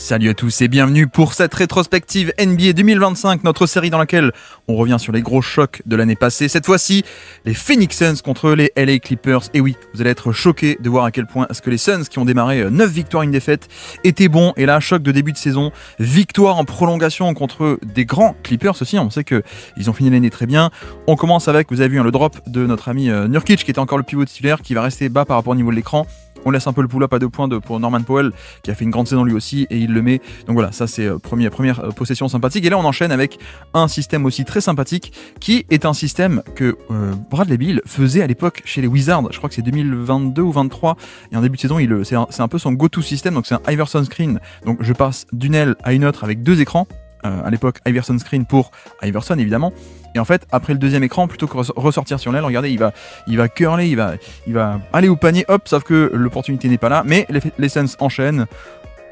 Salut à tous et bienvenue pour cette rétrospective NBA 2025, notre série dans laquelle on revient sur les gros chocs de l'année passée. Cette fois-ci, les Phoenix Suns contre les LA Clippers. Et oui, vous allez être choqués de voir à quel point est-ce que les Suns, qui ont démarré 9 victoires, une défaite, étaient bons. Et là, choc de début de saison, victoire en prolongation contre des grands Clippers aussi. On sait qu'ils ont fini l'année très bien. On commence avec, vous avez vu, le drop de notre ami Nurkic, qui était encore le pivot titulaire, qui va rester bas par rapport au niveau de l'écran. On laisse un peu le pull-up à 2 points pour Norman Powell, qui a fait une grande saison lui aussi, et il le met. Donc voilà, ça c'est première possession sympathique. Et là, on enchaîne avec un système aussi très sympathique, qui est un système que Bradley Beal faisait à l'époque chez les Wizards. Je crois que c'est 2022 ou 2023. Et en début de saison, c'est un peu son go-to système. Donc c'est un Iverson screen. Donc je passe d'une aile à une autre avec 2 écrans. À l'époque, Iverson screen pour Iverson évidemment. Et en fait, après le deuxième écran, plutôt que ressortir sur l'aile, regardez, il va curler, il va aller au panier, hop, sauf que l'opportunité n'est pas là. Mais les Suns enchaînent.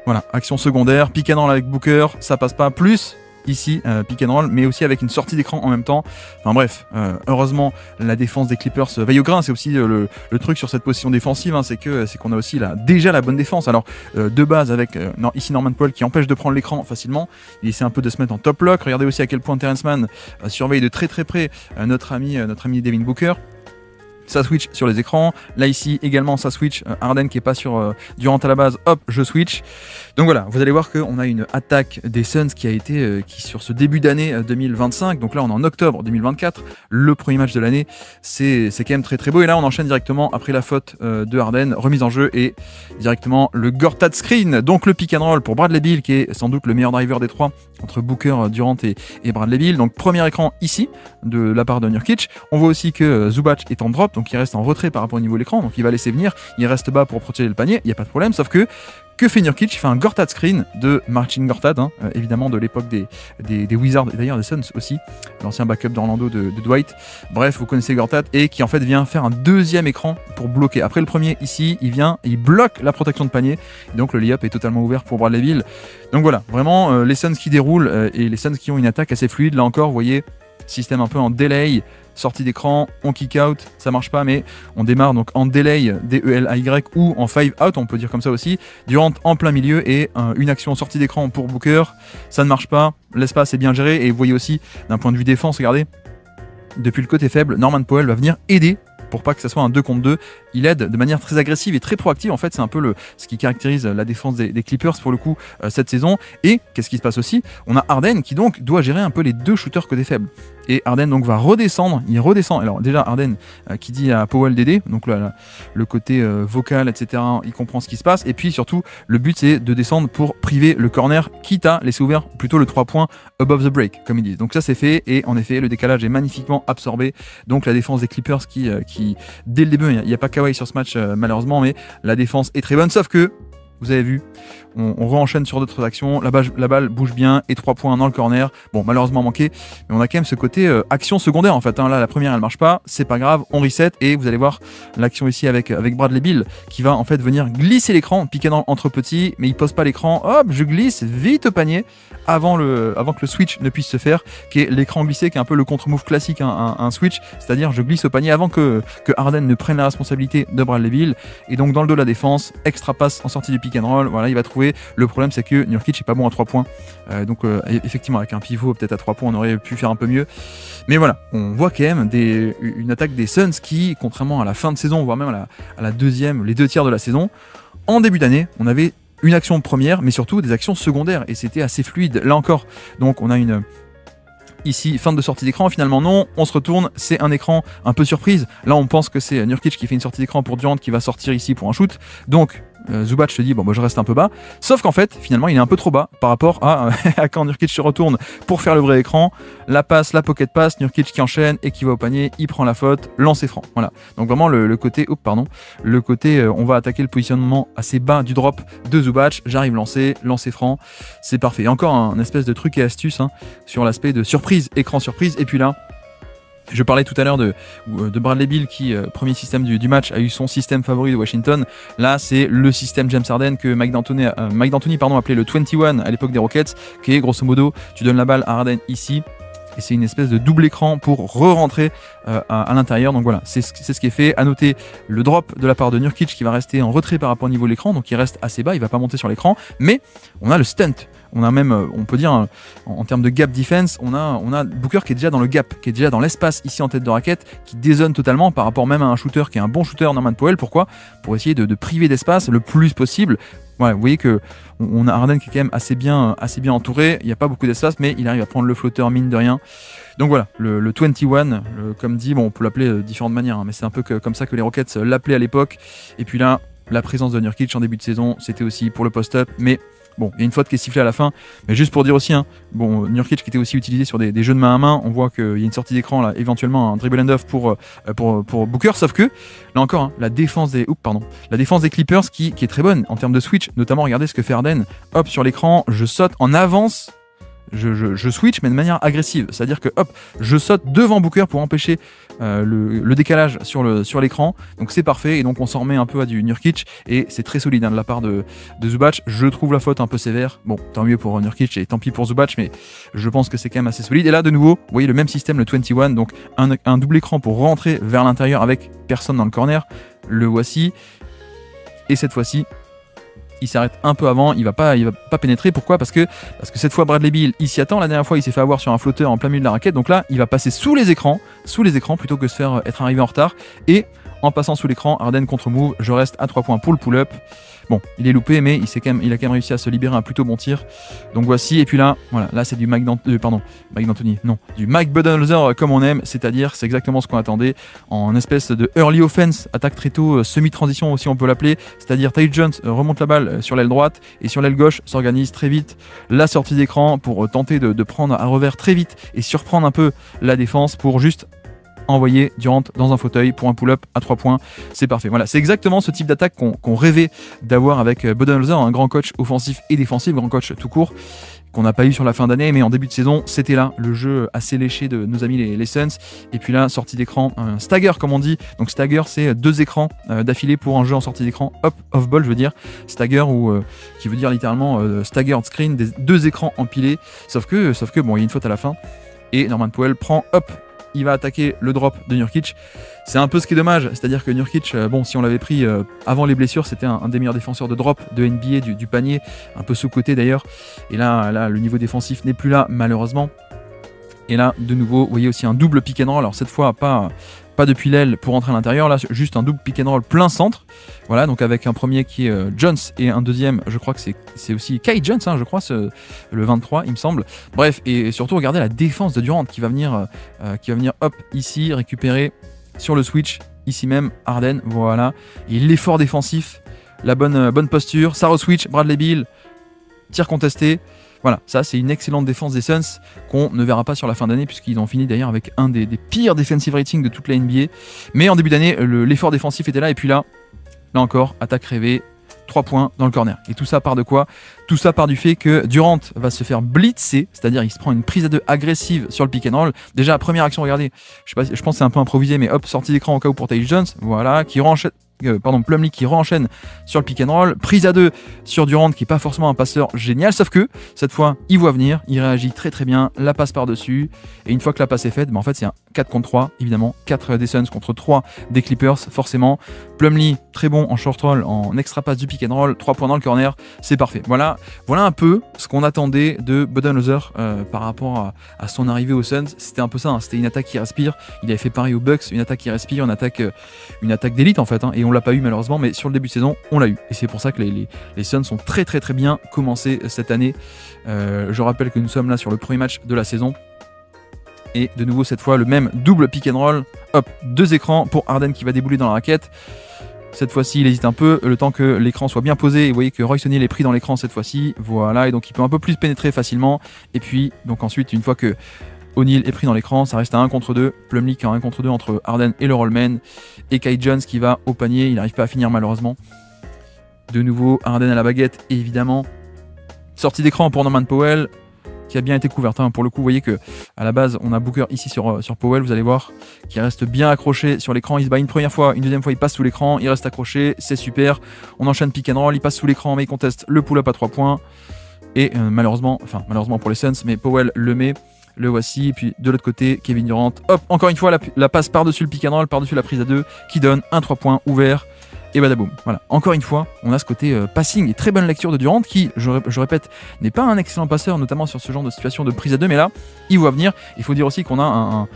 Voilà, action secondaire, pick and roll avec Booker, ça passe pas. Plus ici, pick and roll, mais aussi avec une sortie d'écran en même temps. Enfin bref, heureusement, la défense des Clippers veille au grain. C'est aussi le truc sur cette position défensive, hein, c'est qu'on a aussi déjà la bonne défense. Alors, de base, avec ici Norman Powell qui empêche de prendre l'écran facilement. Il essaie un peu de se mettre en top lock. Regardez aussi à quel point Terrence Mann surveille de très très près notre ami Devin Booker. Ça switch sur les écrans. Là ici également ça switch. Harden qui est pas sur Durant à la base, hop, je switch. Donc voilà, vous allez voir qu'on a une attaque des Suns qui a été qui sur ce début d'année 2025. Donc là on est en octobre 2024, le premier match de l'année. C'est quand même très très beau. Et là on enchaîne directement après la faute de Harden, remise en jeu et directement le Gortat screen. Donc le pick and roll pour Bradley Beal qui est sans doute le meilleur driver des trois entre Booker, Durant et Bradley Beal. Donc premier écran ici de la part de Nurkic. On voit aussi que Zubac est en drop. Donc il reste en retrait par rapport au niveau de l'écran, donc il va laisser venir, il reste bas pour protéger le panier, il n'y a pas de problème, sauf que fait Nurkic? Il fait un Gortat screen de Marcin Gortat, évidemment de l'époque des Wizards, et d'ailleurs des Suns aussi, l'ancien backup d'Orlando de Dwight. Bref, vous connaissez Gortat, et qui en fait vient faire un deuxième écran pour bloquer. Après le premier, ici, il vient et il bloque la protection de panier, et donc le layup est totalement ouvert pour Bradley Beal. Donc voilà, vraiment les Suns qui déroulent, et les Suns qui ont une attaque assez fluide. Là encore, vous voyez, système un peu en delay, sortie d'écran, on kick out, ça marche pas, mais on démarre donc en delay, D-E-L-A-Y, ou en 5 out, on peut dire comme ça aussi. Durant en plein milieu et une action sortie d'écran pour Booker, ça ne marche pas, l'espace est bien géré. Et vous voyez aussi d'un point de vue défense, regardez, depuis le côté faible, Norman Powell va venir aider pour pas que ça soit un 2 contre 2. Il aide de manière très agressive et très proactive. En fait, c'est un peu ce qui caractérise la défense des Clippers pour le coup cette saison. Et qu'est-ce qui se passe aussi? On a Harden qui donc doit gérer un peu les deux shooters côté faible. Et Harden donc va redescendre. Il redescend. Alors déjà Harden qui dit à Powell d'aider. Donc le côté vocal, etc. Il comprend ce qui se passe. Et puis surtout, le but c'est de descendre pour priver le corner, quitte à laisser ouvert plutôt le 3 points above the break, comme ils disent. Donc ça c'est fait. Et en effet, le décalage est magnifiquement absorbé. Donc la défense des Clippers qui dès le début, il n'y a pas Kawhi sur ce match malheureusement, mais la défense est très bonne, sauf que vous avez vu, on re-enchaîne sur d'autres actions, la balle bouge bien et 3 points dans le corner. Bon, malheureusement manqué, mais on a quand même ce côté action secondaire en fait. Là, la première elle marche pas, c'est pas grave, on reset et vous allez voir l'action ici avec Bradley Beal qui va en fait venir glisser l'écran, piquer entre petits, mais il pose pas l'écran. Hop, je glisse vite au panier avant que le switch ne puisse se faire, qui est l'écran glissé, qui est un peu le contre-move classique, un switch, c'est-à-dire je glisse au panier avant que Harden ne prenne la responsabilité de Bradley Beal. Et donc dans le dos de la défense, extra passe en sortie du pick and roll. Voilà, il va trouver. Le problème c'est que Nurkic est pas bon à 3 points. Donc effectivement avec un pivot peut-être à 3 points on aurait pu faire un peu mieux. Mais voilà, on voit quand même une attaque des Suns qui, contrairement à la fin de saison, voire même à la deuxième, les 2 tiers de la saison, en début d'année, on avait une action première, mais surtout des actions secondaires, et c'était assez fluide. Là encore, donc on a ici, fin de sortie d'écran, finalement non, on se retourne, c'est un écran un peu surprise. Là on pense que c'est Nurkic qui fait une sortie d'écran pour Durant qui va sortir ici pour un shoot. Donc Zubac se dit bon bah je reste un peu bas, sauf qu'en fait finalement il est un peu trop bas par rapport à quand Nurkic se retourne pour faire le vrai écran. La passe, la pocket pass, Nurkic qui enchaîne et qui va au panier, il prend la faute, lancer franc. Voilà, donc vraiment le côté on va attaquer le positionnement assez bas du drop de Zubac, j'arrive lancer franc, c'est parfait. Et encore un espèce de truc et astuce sur l'aspect de surprise, écran surprise. Et puis là, je parlais tout à l'heure de Bradley Beal qui, premier système du match, a eu son système favori de Washington. Là, c'est le système James Harden que Mike D'Antoni appelait le 21 à l'époque des Rockets, qui est grosso modo, tu donnes la balle à Harden ici, et c'est une espèce de double écran pour re-rentrer à l'intérieur. Donc voilà, c'est ce qui est fait. À noter le drop de la part de Nurkic qui va rester en retrait par rapport au niveau de l'écran, donc il reste assez bas, il va pas monter sur l'écran, mais on a le stunt. On a même, on peut dire, en termes de gap defense, on a Booker qui est déjà dans le gap, qui est déjà dans l'espace ici en tête de raquette, qui dézone totalement par rapport même à un shooter qui est un bon shooter, Norman Powell. Pourquoi ? Pour essayer de priver d'espace le plus possible. Ouais, vous voyez que on a Harden qui est quand même assez bien entouré. Il n'y a pas beaucoup d'espace, mais il arrive à prendre le flotteur mine de rien. Donc voilà, le 21, comme dit, bon, on peut l'appeler de différentes manières, hein, mais c'est un peu comme ça que les Rockets l'appelaient à l'époque. Et puis là, la présence de Nurkic en début de saison, c'était aussi pour le post-up, mais bon, il y a une faute qui est sifflée à la fin, mais juste pour dire aussi, hein, bon, Nurkic qui était aussi utilisé sur des jeux de main à main, on voit qu'il y a une sortie d'écran là, éventuellement un dribble and off pour Booker, sauf que là encore, hein, la défense des Clippers qui est très bonne en termes de switch, notamment regardez ce que fait Harden, hop sur l'écran, je saute en avance. Je switch mais de manière agressive, c'est-à-dire que hop, je saute devant Booker pour empêcher le décalage sur l'écran, donc c'est parfait, et donc on s'en remet un peu à du Nurkic, et c'est très solide hein, de la part de Zubac. Je trouve la faute un peu sévère, bon tant mieux pour Nurkic et tant pis pour Zubac, mais je pense que c'est quand même assez solide. Et là de nouveau, vous voyez le même système, le 21, donc un double écran pour rentrer vers l'intérieur avec personne dans le corner, le voici, et cette fois-ci il s'arrête un peu avant, il va pas pénétrer. Pourquoi ? Parce que cette fois Bradley Beal, il s'y attend. La dernière fois, il s'est fait avoir sur un flotteur en plein milieu de la raquette. Donc là, il va passer sous les écrans plutôt que de se faire être arrivé en retard. Et en passant sous l'écran, Harden contre move, je reste à 3 points pour le pull-up. Bon, il est loupé, mais il a quand même réussi à se libérer un plutôt bon tir. Donc voici, et puis là, voilà, là c'est du Mike Budenholzer comme on aime, c'est-à-dire c'est exactement ce qu'on attendait en espèce de early offense, attaque très tôt, semi-transition aussi on peut l'appeler, c'est-à-dire Tyus Jones remonte la balle sur l'aile droite et sur l'aile gauche s'organise très vite la sortie d'écran pour tenter de prendre à revers très vite et surprendre un peu la défense pour juste envoyer Durant dans un fauteuil pour un pull-up à 3 points, c'est parfait. Voilà, c'est exactement ce type d'attaque qu'on rêvait d'avoir avec Budenholzer, un grand coach offensif et défensif, grand coach tout court, qu'on n'a pas eu sur la fin d'année, mais en début de saison, c'était là, le jeu assez léché de nos amis les Suns. Et puis là, sortie d'écran, un stagger comme on dit. Donc stagger, c'est 2 écrans d'affilée pour un jeu en sortie d'écran, off ball je veux dire. Stagger, qui veut dire littéralement staggered screen, 2 écrans empilés. Sauf que bon, il y a une faute à la fin. Et Norman Powell prend, il va attaquer le drop de Nurkic. C'est un peu ce qui est dommage, c'est-à-dire que Nurkic, bon, si on l'avait pris avant les blessures, c'était un des meilleurs défenseurs de drop de NBA, du panier, un peu sous-côté d'ailleurs. Et là, le niveau défensif n'est plus là, malheureusement. Et là, de nouveau, vous voyez aussi un double pick and roll. Alors cette fois, pas depuis l'aile pour entrer à l'intérieur, là, juste un double pick and roll plein centre. Voilà, donc avec un premier qui est Jones et un deuxième, je crois que c'est aussi Kai Jones, hein, je crois, le 23, il me semble. Bref, et surtout, regardez la défense de Durant qui va venir hop, ici, récupérer sur le switch, ici même, Harden, voilà. Et l'effort défensif, la bonne posture, ça re-switch, Bradley Beal, tir contesté. Voilà, ça c'est une excellente défense des Suns qu'on ne verra pas sur la fin d'année puisqu'ils ont fini d'ailleurs avec un des pires defensive ratings de toute la NBA. Mais en début d'année, l'effort défensif était là et puis là encore, attaque rêvée, 3 points dans le corner. Et tout ça part de quoi ? Tout ça part du fait que Durant va se faire blitzer, c'est-à-dire il se prend une prise à 2 agressive sur le pick and roll. Déjà, première action, regardez, je pense que c'est un peu improvisé, mais hop, sortie d'écran au cas où pour Tyus Jones, voilà, Plumlee qui re-enchaîne sur le pick and roll, prise à 2 sur Durant qui est pas forcément un passeur génial, sauf que cette fois il voit venir, il réagit très très bien, la passe par dessus, et une fois que la passe est faite, en fait c'est un 4 contre 3 évidemment, 4 des Suns contre 3 des Clippers forcément. Plumlee très bon en short roll, en extra passe du pick and roll, 3 points dans le corner, c'est parfait. Voilà un peu ce qu'on attendait de Budenholzer par rapport à son arrivée aux Suns. C'était un peu ça, hein, c'était une attaque qui respire, il avait fait pareil aux Bucks, une attaque qui respire, une attaque d'élite en fait, hein, et on l'a pas eu malheureusement, mais sur le début de saison on l'a eu, et c'est pour ça que les Suns sont très très très bien commencés cette année. Je rappelle que nous sommes là sur le premier match de la saison, et de nouveau cette fois le même double pick and roll, hop, 2 écrans pour Harden qui va débouler dans la raquette. Cette fois-ci il hésite un peu, le temps que l'écran soit bien posé, et vous voyez que Royce O'Neal est pris dans l'écran cette fois-ci, voilà, et donc il peut un peu plus pénétrer facilement, et puis donc ensuite une fois que O'Neal est pris dans l'écran, ça reste à 1 contre 2. Plumlee qui est en 1 contre 2 entre Harden et le rollman. Et Kai Jones qui va au panier, il n'arrive pas à finir malheureusement. De nouveau, Harden à la baguette, évidemment. Sortie d'écran pour Norman Powell, qui a bien été couverte. Hein. Pour le coup, vous voyez que à la base, on a Booker ici sur Powell, vous allez voir, qui reste bien accroché sur l'écran. Il se bat une première fois, une deuxième fois, il passe sous l'écran, il reste accroché, c'est super. On enchaîne pick and roll, il passe sous l'écran, mais il conteste le pull-up à 3 points. Et malheureusement pour les Suns, mais Powell le met. Le voici, et puis de l'autre côté, Kevin Durant, hop, encore une fois, la passe par-dessus le pick and roll, par-dessus la prise à 2, qui donne un 3 points ouvert, et badaboum. Voilà, encore une fois, on a ce côté passing et très bonne lecture de Durant, qui, je répète, n'est pas un excellent passeur, notamment sur ce genre de situation de prise à 2, mais là, il voit venir. Il faut dire aussi qu'on a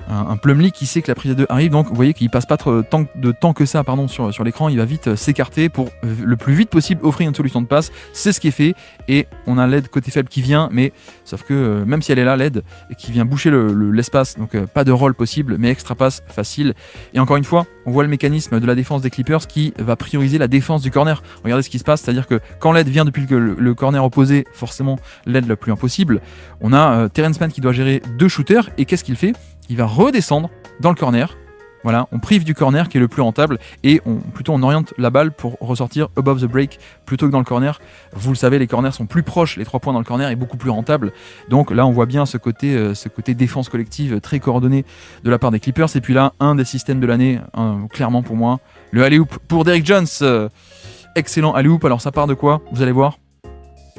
un Plumlee qui sait que la prise à 2 arrive, donc vous voyez qu'il passe pas tant de temps que ça sur l'écran, il va vite s'écarter pour le plus vite possible offrir une solution de passe. C'est ce qui est fait, et on a l'aide côté faible qui vient, mais sauf que même si elle est là, l'aide, et qui vient boucher l'espace, donc pas de roll possible, mais extra passe facile. Et encore une fois, on voit le mécanisme de la défense des Clippers qui va prioriser la défense du corner. Regardez ce qui se passe, c'est-à-dire que quand l'aide vient depuis le corner opposé, forcément l'aide le plus impossible, on a Terrence Mann qui doit gérer 2 shooters, et qu'est-ce qu'il fait? Il va redescendre dans le corner. Voilà, on prive du corner qui est le plus rentable, et on oriente la balle pour ressortir above the break plutôt que dans le corner. Vous le savez, les corners sont plus proches, les 3 points dans le corner est beaucoup plus rentable. Donc là, on voit bien ce côté défense collective très coordonné de la part des Clippers. Et puis là, un des systèmes de l'année, clairement pour moi, le alley-oop pour Derrick Jones. Excellent alley-oop. Alors ça part de quoi? Vous allez voir.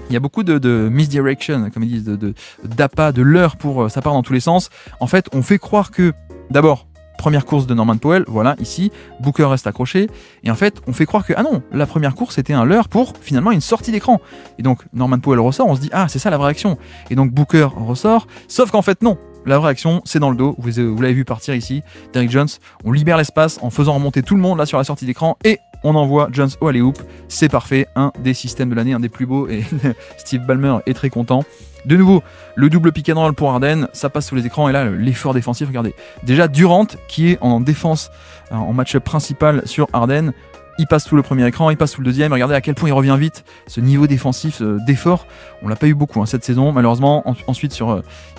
Il y a beaucoup de misdirection, comme ils disent, d'appât, de leurre pour ça part dans tous les sens. En fait, on fait croire que, d'abord, première course de Norman Powell, voilà, ici, Booker reste accroché, et en fait, on fait croire que, ah non, la première course était un leurre pour, finalement, une sortie d'écran. Et donc, Norman Powell ressort, on se dit, ah, c'est ça la vraie action. Et donc, Booker ressort, sauf qu'en fait, non. La vraie action, c'est dans le dos, vous l'avez vu partir ici, Derrick Jones, on libère l'espace en faisant remonter tout le monde là sur la sortie d'écran, et on envoie Jones au alley-oop, c'est parfait, un des systèmes de l'année, un des plus beaux, et Steve Ballmer est très content. De nouveau, le double pick and roll pour Harden, ça passe sous les écrans, et là, l'effort défensif, regardez. Déjà, Durant, qui est en défense, en match-up principal sur Harden, il passe sous le premier écran, il passe sous le deuxième, regardez à quel point il revient vite, ce niveau défensif d'effort, on l'a pas eu beaucoup cette saison, malheureusement. Ensuite,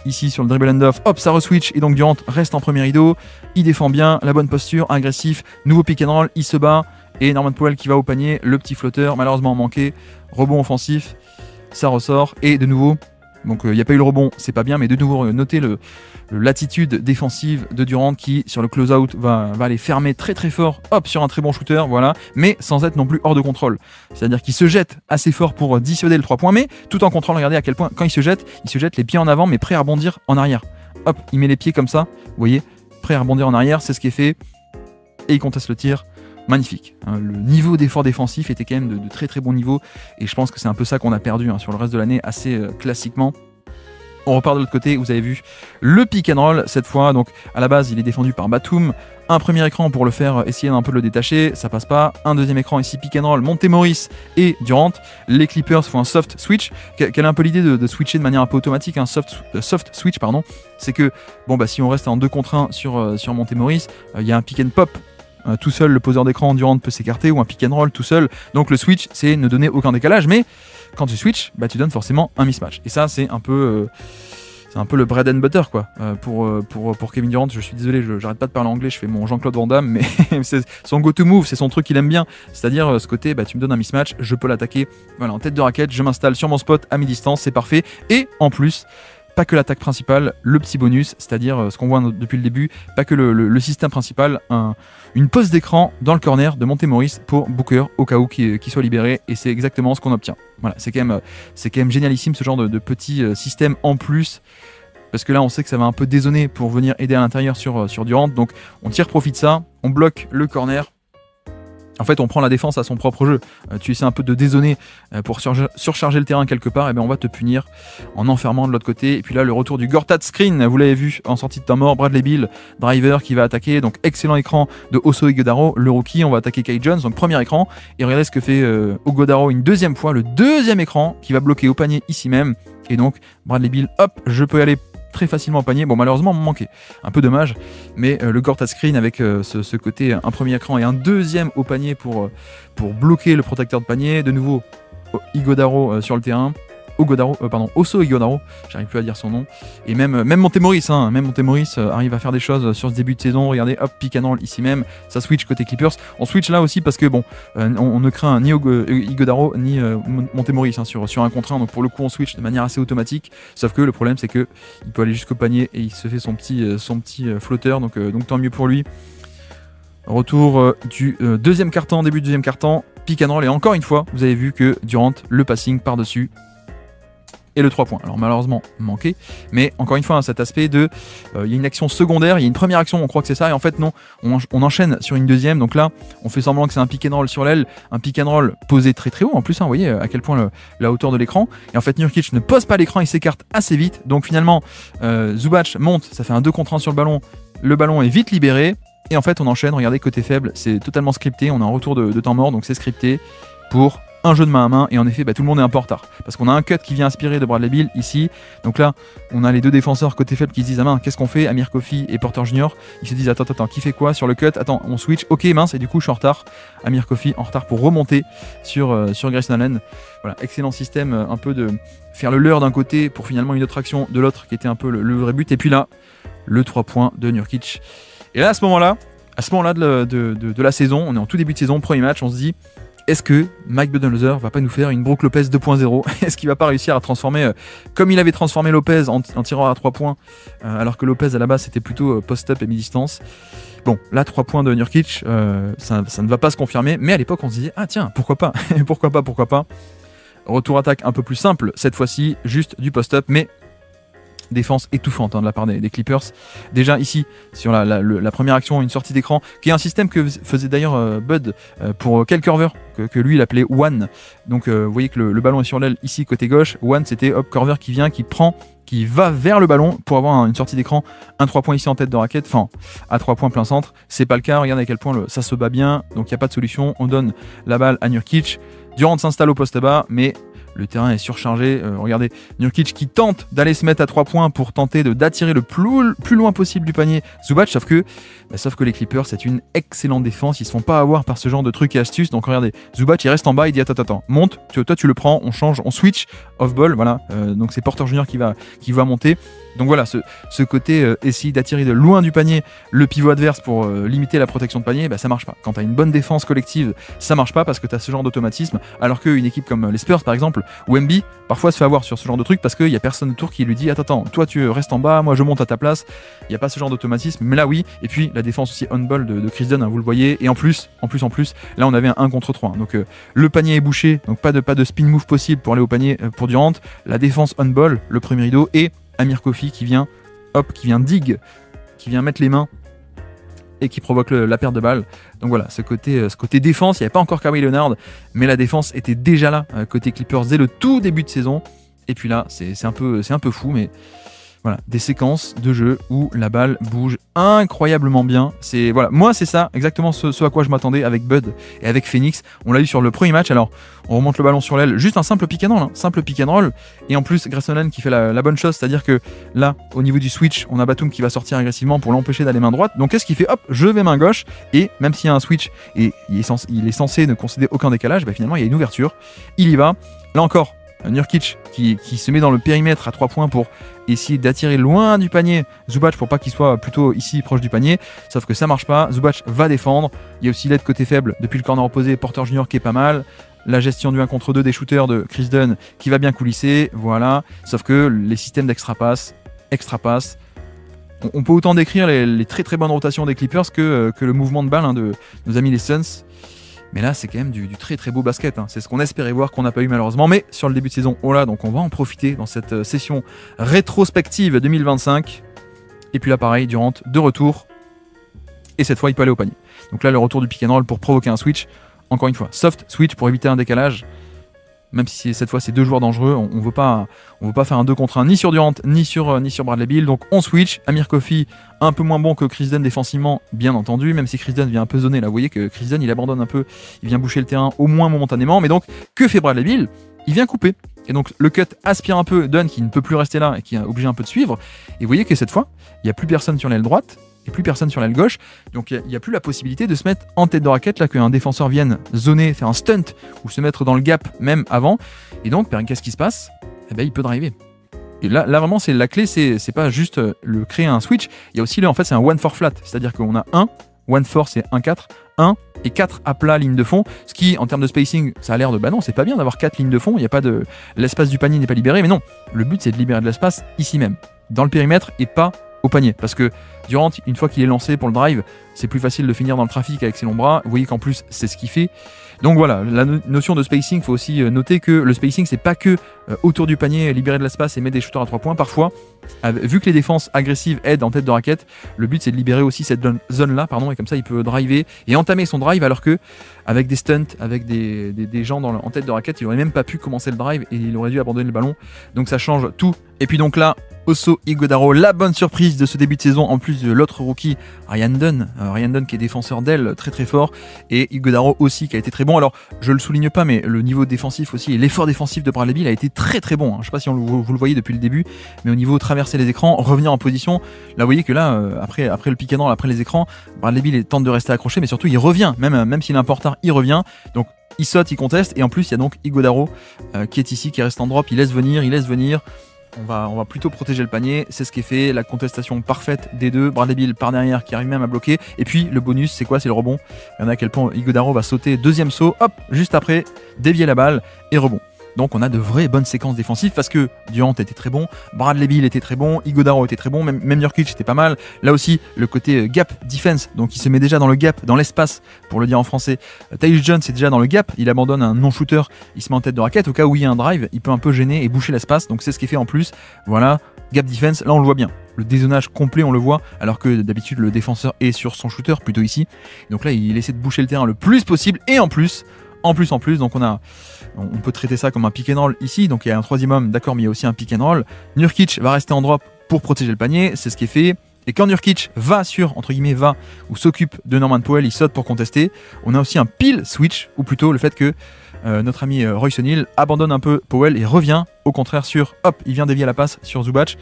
ici sur le dribble end-off, hop, ça re-switch, et donc Durant reste en premier rideau, il défend bien, la bonne posture, agressif, nouveau pick and roll, il se bat, et Norman Powell qui va au panier, le petit flotteur, malheureusement manqué, rebond offensif, ça ressort, et de nouveau, donc il n'y a pas eu le rebond, c'est pas bien, mais de nouveau notez l'attitude défensive de Durant qui sur le close-out va aller fermer très très fort, hop, sur un très bon shooter, voilà, mais sans être non plus hors de contrôle. C'est-à-dire qu'il se jette assez fort pour dissuader le 3 points, mais tout en contrôlant, regardez à quel point, quand il se jette les pieds en avant, mais prêt à rebondir en arrière. Hop, il met les pieds comme ça, vous voyez, prêt à rebondir en arrière, c'est ce qui est fait, et il conteste le tir. Magnifique. Le niveau d'effort défensif était quand même de très très bon niveau, et je pense que c'est un peu ça qu'on a perdu sur le reste de l'année assez classiquement. On repart de l'autre côté, vous avez vu le pick and roll cette fois, donc à la base il est défendu par Batum, un premier écran pour le faire essayer d'un peu de le détacher, ça passe pas, un deuxième écran ici pick and roll, Monte Morris et Durant, les Clippers font un soft switch, quelle est un peu l'idée de switcher de manière un peu automatique, un soft switch pardon, c'est que bon bah si on reste en 2 contre 1 sur Monte Morris, il y a un pick and pop, tout seul le poseur d'écran Durant peut s'écarter, ou un pick and roll tout seul, donc le switch c'est ne donner aucun décalage, mais quand tu switches, bah, tu donnes forcément un mismatch. Et ça, c'est un peu le bread and butter quoi. Pour Kevin Durant. Je suis désolé, j'arrête pas de parler anglais, je fais mon Jean-Claude Van Damme, mais c'est son go-to move, c'est son truc qu'il aime bien. C'est-à-dire ce côté, bah, tu me donnes un mismatch, je peux l'attaquer. Voilà, en tête de raquette, je m'installe sur mon spot à mi-distance, c'est parfait. Et en plus, pas que l'attaque principale, le petit bonus, c'est-à-dire ce qu'on voit depuis le début, pas que le système principal, une pause d'écran dans le corner de Monte Morris pour Booker au cas où qu'il soit libéré, et c'est exactement ce qu'on obtient. Voilà, c'est quand même génialissime ce genre de petit système en plus, parce que là on sait que ça va un peu dézonner pour venir aider à l'intérieur sur Durant, donc on tire profit de ça, on bloque le corner. En fait, on prend la défense à son propre jeu. Tu essaies un peu de dézonner pour surcharger le terrain quelque part, et bien on va te punir en enfermant de l'autre côté. Et puis là, le retour du Gortat screen, vous l'avez vu en sortie de temps mort, Bradley Beal, driver qui va attaquer. Donc excellent écran de Oso Ighodaro, le rookie. On va attaquer Kai Jones, donc premier écran. Et regardez ce que fait Ighodaro une deuxième fois, le deuxième écran qui va bloquer au panier ici même. Et donc Bradley Beal, hop, je peux aller très facilement au panier. Bon, malheureusement, on me manquait. Un peu dommage, mais le Gortat screen avec ce côté, un premier écran et un deuxième au panier pour bloquer le protecteur de panier. De nouveau, Ighodaro sur le terrain. Oso Ighodaro, j'arrive plus à dire son nom. Et même Monte Morris, arrive à faire des choses sur ce début de saison. Regardez, hop, pick and roll ici même, ça switch côté Clippers. On switch là aussi parce que bon, on ne craint ni Ighodaro ni Monte Morris sur un contre 1, donc pour le coup on switch de manière assez automatique. Sauf que le problème c'est que il peut aller jusqu'au panier et il se fait son petit flotteur, donc tant mieux pour lui. Retour du deuxième quart-temps, début du deuxième quart-temps, pick and roll, et encore une fois, vous avez vu que Durant, le passing par-dessus. et le 3 points. Alors malheureusement manqué, mais encore une fois, hein, cet aspect de il y a une action secondaire, il y a une première action, on croit que c'est ça, et en fait non, on enchaîne sur une deuxième, donc là on fait semblant que c'est un pick and roll sur l'aile, un pick and roll posé très très haut en plus, hein, vous voyez à quel point la hauteur de l'écran, et en fait Nurkic ne pose pas l'écran, il s'écarte assez vite, donc finalement Zubac monte, ça fait un 2 contre 1 sur le ballon est vite libéré, et en fait on enchaîne, regardez côté faible, c'est totalement scripté, on a un retour de temps mort, donc c'est scripté pour un jeu de main à main, et en effet tout le monde est un peu en retard parce qu'on a un cut qui vient inspirer de Bradley Beal ici, donc là on a les deux défenseurs côté faible qui se disent ah mince, qu'est-ce qu'on fait, Amir Coffey et Porter Jr. Ils se disent attends qui fait quoi sur le cut, attends on switch, ok mince, et du coup je suis en retard, Amir Coffey en retard pour remonter sur Grayson Allen. Voilà, excellent système, un peu de faire le leurre d'un côté pour finalement une autre action de l'autre qui était un peu le vrai but, et puis là le 3 points de Nurkic. Et là à ce moment là de la saison, on est en tout début de saison, premier match, on se dit est-ce que Mike Budenholzer va pas nous faire une Brook Lopez 2.0 ? Est-ce qu'il va pas réussir à transformer, comme il avait transformé Lopez en tireur à 3 points, alors que Lopez à la base c'était plutôt post-up et mi-distance. Bon, là 3 points de Nurkic, ça ne va pas se confirmer, mais à l'époque on se disait ah tiens, pourquoi pas. pourquoi pas. Retour attaque un peu plus simple, cette fois-ci juste du post-up, mais défense étouffante de la part des Clippers. Déjà ici, sur la première action, une sortie d'écran, qui est un système que faisait d'ailleurs Bud pour Kyle Korver, que lui il appelait One. Donc vous voyez que le ballon est sur l'aile ici côté gauche, One c'était hop, Korver qui vient, qui va vers le ballon pour avoir une sortie d'écran, un 3 points ici en tête de raquette, enfin à 3 points plein centre, c'est pas le cas, regardez à quel point ça se bat bien, donc il n'y a pas de solution, on donne la balle à Nurkic, Durant s'installe au poste bas, mais le terrain est surchargé. Regardez, Nurkic qui tente d'aller se mettre à 3 points pour tenter d'attirer le plus loin possible du panier Zubac, sauf que les Clippers, c'est une excellente défense. Ils ne se font pas avoir par ce genre de trucs et astuces. Donc regardez, Zubac il reste en bas, il dit attends, monte, toi tu le prends, on change, on switch, off-ball, voilà. Donc c'est Porter Jr. qui va monter. Donc voilà, ce côté essayer d'attirer de loin du panier le pivot adverse pour limiter la protection de panier, ça marche pas. Quand tu as une bonne défense collective, ça marche pas parce que tu as ce genre d'automatisme, alors qu'une équipe comme les Spurs par exemple, ou Embiid, parfois se fait avoir sur ce genre de truc parce qu'il n'y a personne autour qui lui dit attends, toi tu restes en bas, moi je monte à ta place. Il n'y a pas ce genre d'automatisme, mais là oui. Et puis la défense aussi on-ball de Chris Dunn, hein, vous le voyez, et en plus, là on avait un 1 contre 3. Donc le panier est bouché, donc pas de spin move possible pour aller au panier pour Durant. La défense on-ball, le premier rideau, et Amir Coffey qui vient dig, qui vient mettre les mains et qui provoque la perte de balle. Donc voilà, ce côté défense, il n'y avait pas encore Kawhi Leonard, mais la défense était déjà là côté Clippers dès le tout début de saison. Et puis là, c'est un peu fou, mais voilà, des séquences de jeu où la balle bouge incroyablement bien. Moi c'est ça exactement ce à quoi je m'attendais avec Bud et avec Phoenix. On l'a eu sur le premier match. Alors on remonte le ballon sur l'aile, juste un simple pick and roll, et en plus Grayson Allen qui fait la bonne chose, c'est-à-dire que là au niveau du switch, on a Batum qui va sortir agressivement pour l'empêcher d'aller main droite. Donc qu'est-ce qu'il fait? Hop, je vais main gauche, et même s'il y a un switch et il est censé ne concéder aucun décalage, finalement il y a une ouverture. Il y va. Là encore, Nurkic qui se met dans le périmètre à 3 points pour essayer d'attirer loin du panier Zubac pour pas qu'il soit plutôt ici proche du panier, sauf que ça marche pas. Zubac va défendre, il y a aussi l'aide côté faible depuis le corner opposé, Porter Jr. qui est pas mal, la gestion du 1 contre 2 des shooters de Chris Dunn qui va bien coulisser, voilà, sauf que les systèmes d'extra pass, on peut autant décrire les très très bonnes rotations des Clippers que le mouvement de balle de nos amis les Suns. Mais là, c'est quand même du très très beau basket. C'est ce qu'on espérait voir, qu'on n'a pas eu malheureusement. Mais sur le début de saison, donc on va en profiter dans cette session rétrospective 2025. Et puis là, pareil, Durant de retour. Et cette fois, il peut aller au panier. Donc là, le retour du pick and roll pour provoquer un switch. Encore une fois, soft switch pour éviter un décalage. Même si cette fois, c'est deux joueurs dangereux. On veut pas faire un 2 contre 1 ni sur Durant, ni sur Bradley Beal. Donc on switch. Amir Coffey, un peu moins bon que Chris Dunn défensivement, bien entendu. Même si Chris Dunn vient un peu zoner. Là, vous voyez que Chris Dunn, il abandonne un peu. Il vient boucher le terrain, au moins momentanément. Mais donc, que fait Bradley Beal? Il vient couper. Et donc, le cut aspire un peu Dunn qui ne peut plus rester là et qui est obligé un peu de suivre. Et vous voyez que cette fois, il n'y a plus personne sur l'aile droite et plus personne sur l'aile gauche. Donc, il n'y a plus la possibilité de se mettre en tête de raquette, là, qu'un défenseur vienne zoner, faire un stunt ou se mettre dans le gap même avant. Et donc, qu'est-ce qui se passe? Il peut driver. Et là vraiment, c'est la clé, c'est pas juste créer un switch. Il y a aussi, là, en fait, c'est un 1-4 flat. C'est-à-dire qu'on a 1-4, c'est 1-4, 1 et 4 à plat ligne de fond, ce qui en termes de spacing ça a l'air de non, c'est pas bien d'avoir 4 lignes de fond, il y a pas l'espace du panier n'est pas libéré, mais non, le but c'est de libérer de l'espace ici même dans le périmètre et pas au panier. Parce que Durant, une fois qu'il est lancé pour le drive, c'est plus facile de finir dans le trafic avec ses longs bras. Vous voyez qu'en plus, c'est ce qu'il fait. Donc voilà, la notion de spacing, il faut aussi noter que le spacing, c'est pas que autour du panier, libérer de l'espace et mettre des shooters à 3 points. Parfois, vu que les défenses agressives aident en tête de raquette, le but c'est de libérer aussi cette zone-là, et comme ça il peut driver et entamer son drive, alors que avec des stunts, avec des gens en tête de raquette, il aurait même pas pu commencer le drive et il aurait dû abandonner le ballon. Donc ça change tout. Et puis donc là, Oso Ighodaro, la bonne surprise de ce début de saison, en plus de l'autre rookie, Ryan Dunn. Ryan Dunn qui est défenseur d'aile, très très fort, et Ighodaro aussi qui a été très bon. Alors je le souligne pas, mais le niveau défensif aussi et l'effort défensif de Bradley Beal a été très très bon. Je sais pas si vous le voyez depuis le début, mais au niveau traverser les écrans, revenir en position, là vous voyez que là, après le pick and roll, après les écrans, Bradley Beal tente de rester accroché, mais surtout il revient, même s'il est un peu en retard, il revient. Donc il saute, il conteste, et en plus il y a donc Ighodaro qui est ici, qui reste en drop, il laisse venir. On va plutôt protéger le panier, c'est ce qui est fait, la contestation parfaite des deux, Bradley Beal par derrière qui arrive même à bloquer, et puis le bonus c'est quoi? C'est le rebond. Regardez à quel point Ighodaro va sauter, deuxième saut, hop, juste après, dévier la balle et rebond. Donc on a de vraies bonnes séquences défensives parce que Durant était très bon, Bradley Beal était très bon, Ighodaro était très bon, même Nurkic était pas mal. Là aussi, le côté gap defense, donc il se met déjà dans le gap, dans l'espace, pour le dire en français. Tyus Jones est déjà dans le gap, il abandonne un non-shooter, il se met en tête de raquette, au cas où il y a un drive, il peut un peu gêner et boucher l'espace, donc c'est ce qui est fait en plus. Voilà, gap defense, là on le voit bien. Le dézonage complet, on le voit, alors que d'habitude le défenseur est sur son shooter, plutôt ici. Donc là, il essaie de boucher le terrain le plus possible, et en plus, donc on peut traiter ça comme un pick and roll ici, donc il y a un troisième homme, d'accord, mais il y a aussi un pick and roll. Nurkic va rester en drop pour protéger le panier, c'est ce qui est fait. Et quand Nurkic va ou s'occupe de Norman Powell, il saute pour contester. On a aussi un peel switch, ou plutôt le fait que notre ami Royce O'Neal abandonne un peu Powell et revient au contraire il vient dévier la passe sur Zubac.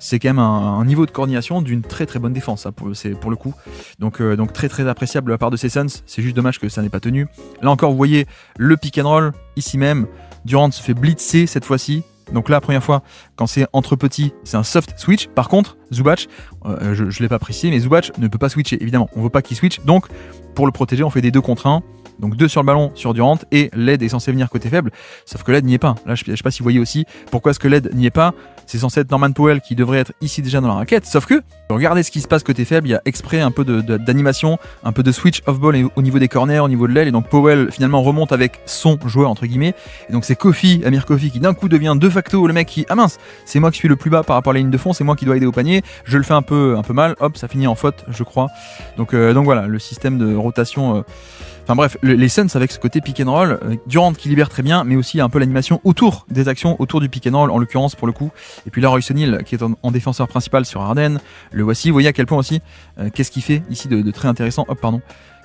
C'est quand même un niveau de coordination d'une très très bonne défense, ça, pour le coup. Donc très très appréciable de la part de ces Suns. C'est juste dommage que ça n'ait pas tenu. Là encore, vous voyez le pick and roll, ici même. Durant se fait blitzer cette fois-ci. Donc là, première fois, quand c'est entre petits, c'est un soft switch. Par contre, Zubac, je ne l'ai pas précisé, mais Zubac ne peut pas switcher, évidemment. On ne veut pas qu'il switch. Donc, pour le protéger, on fait des 2 contre 1. Donc 2 sur le ballon sur Durant, et l'aide est censé venir côté faible, sauf que l'aide n'y est pas. Là, je sais pas si vous voyez aussi pourquoi est-ce que l'aide n'y est pas. C'est censé être Norman Powell qui devrait être ici déjà dans la raquette, sauf que regardez ce qui se passe côté faible, il y a exprès un peu d'animation, un peu de switch off-ball au niveau des corners, au niveau de l'aile, et donc Powell finalement remonte avec son joueur entre guillemets, et donc c'est Amir Kofi qui d'un coup devient de facto le mec qui, ah mince, c'est moi qui suis le plus bas par rapport à la ligne de fond, c'est moi qui dois aider au panier, je le fais un peu mal, hop, ça finit en faute, je crois. Donc voilà, le système de rotation. Enfin bref, les Suns avec ce côté pick and roll, Durant qui libère très bien, mais aussi un peu l'animation autour des actions, autour du pick and roll en l'occurrence pour le coup. Et puis là, Royce O'Neal qui est en défenseur principal sur Harden, le voici, vous voyez à quel point aussi, qu'est-ce qu'il fait ici de très intéressant,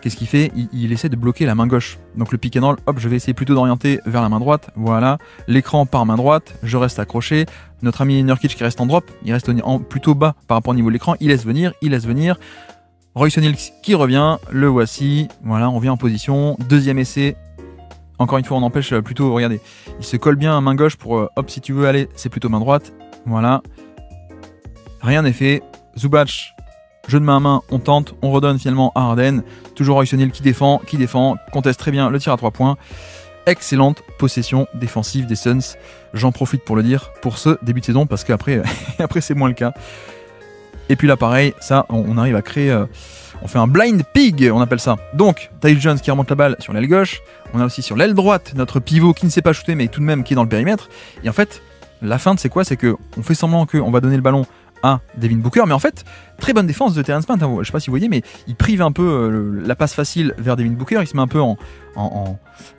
qu'est-ce qu'il fait? Il essaie de bloquer la main gauche. Donc le pick and roll, je vais essayer plutôt d'orienter vers la main droite, voilà, l'écran par main droite, je reste accroché, notre ami Nurkic qui reste en drop, il reste plutôt bas par rapport au niveau de l'écran, il laisse venir, Royce O'Neal qui revient, le voici, voilà, on vient en position, deuxième essai, encore une fois on empêche plutôt, regardez, il se colle bien à main gauche pour, si tu veux aller, c'est plutôt main droite, voilà, rien n'est fait, Zubac, jeu de main à main, on tente, on redonne finalement à Harden, toujours Royce O'Neal qui défend, conteste très bien le tir à 3 points, excellente possession défensive des Suns, j'en profite pour le dire, pour ce début de saison, parce qu'après après c'est moins le cas. Et puis là pareil, ça on arrive à créer, on fait un blind pig, on appelle ça. Donc Tyus Jones qui remonte la balle sur l'aile gauche, on a aussi sur l'aile droite notre pivot qui ne sait pas shooter mais tout de même qui est dans le périmètre. Et en fait, la feinte c'est quoi? C'est que on fait semblant qu'on va donner le ballon à Devin Booker, mais en fait, très bonne défense de Terrence Mann, je sais pas si vous voyez, mais il prive un peu la passe facile vers Devin Booker, il se met un peu en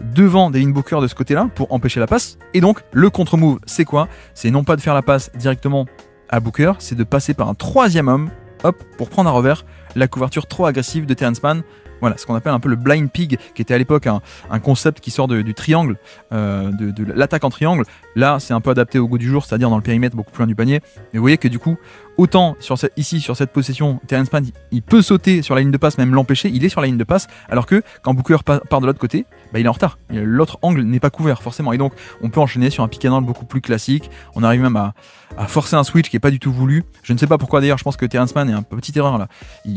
devant Devin Booker de ce côté-là pour empêcher la passe. Et donc le contre-move c'est quoi? C'est non pas de faire la passe directement à Booker, c'est de passer par un troisième homme, pour prendre à revers la couverture trop agressive de Terrence Mann. Voilà, ce qu'on appelle un peu le blind pig, qui était à l'époque un concept qui sort du triangle, de l'attaque en triangle. Là, c'est un peu adapté au goût du jour, c'est-à-dire dans le périmètre beaucoup plus loin du panier. Mais vous voyez que du coup, autant ici sur cette possession, Terrence Mann, il peut sauter sur la ligne de passe, même l'empêcher, il est sur la ligne de passe, alors que quand Booker part de l'autre côté, il est en retard. L'autre angle n'est pas couvert forcément. Et donc, on peut enchaîner sur un pick and roll beaucoup plus classique. On arrive même à forcer un switch qui n'est pas du tout voulu. Je ne sais pas pourquoi d'ailleurs, je pense que Terrence Mann est un petite erreur là.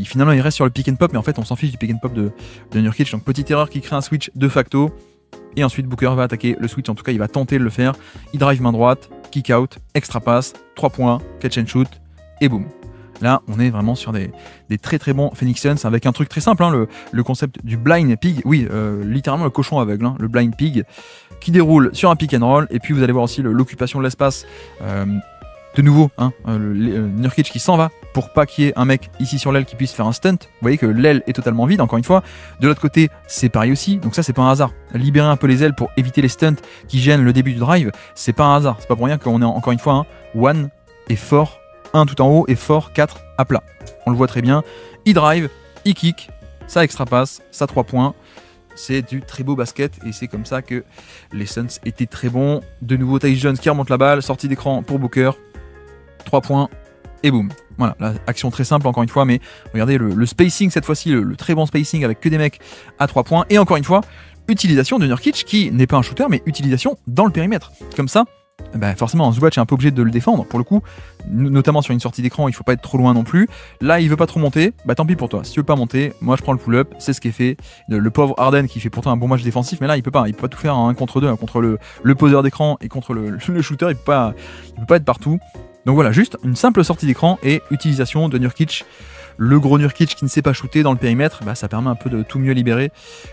Finalement, il reste sur le pick and pop, mais en fait, on s'en fiche du pick and pop de Nurkic. Donc, petite erreur qui crée un switch de facto. Et ensuite, Booker va attaquer le switch. En tout cas, il va tenter de le faire. Il drive main droite, kick out, extra pass, 3 points, catch and shoot, et boum. Là, on est vraiment sur des très très bons Phoenix Suns avec un truc très simple, hein, le concept du blind pig, oui, littéralement le cochon aveugle, hein, le blind pig, qui déroule sur un pick and roll, et puis vous allez voir aussi l'occupation de l'espace. De nouveau, hein, Nurkic qui s'en va pour pas qu'il y ait un mec ici sur l'aile qui puisse faire un stunt. Vous voyez que l'aile est totalement vide, encore une fois. De l'autre côté, c'est pareil aussi. Donc ça, c'est pas un hasard. Libérer un peu les ailes pour éviter les stunts qui gênent le début du drive, c'est pas un hasard. C'est pas pour rien qu'on est encore une fois, hein, one est fort, 1 tout en haut et fort 4 à plat. On le voit très bien. Il drive, il kick, ça extra passe, ça 3 points. C'est du très beau basket et c'est comme ça que les Suns étaient très bons. De nouveau, Tyus Jones qui remonte la balle, sortie d'écran pour Booker. 3 points et boum. Voilà, la action très simple encore une fois, mais regardez le spacing cette fois-ci, le très bon spacing avec que des mecs à 3 points. Et encore une fois, utilisation de Nurkic qui n'est pas un shooter, mais utilisation dans le périmètre. Comme ça, bah forcément, Zubac est un peu obligé de le défendre. Pour le coup, notamment sur une sortie d'écran, il faut pas être trop loin non plus. Là, il veut pas trop monter, bah tant pis pour toi. Si tu veux pas monter, moi je prends le pull-up, c'est ce qui est fait. Le pauvre Harden qui fait pourtant un bon match défensif, mais là il peut pas tout faire en 1 contre 2, contre le poseur d'écran et contre le shooter, il peut pas être partout. Donc voilà, juste une simple sortie d'écran et utilisation de Nurkic. Le gros Nurkic qui ne sait pas shooter dans le périmètre, bah ça permet un peu de tout mieux libérer.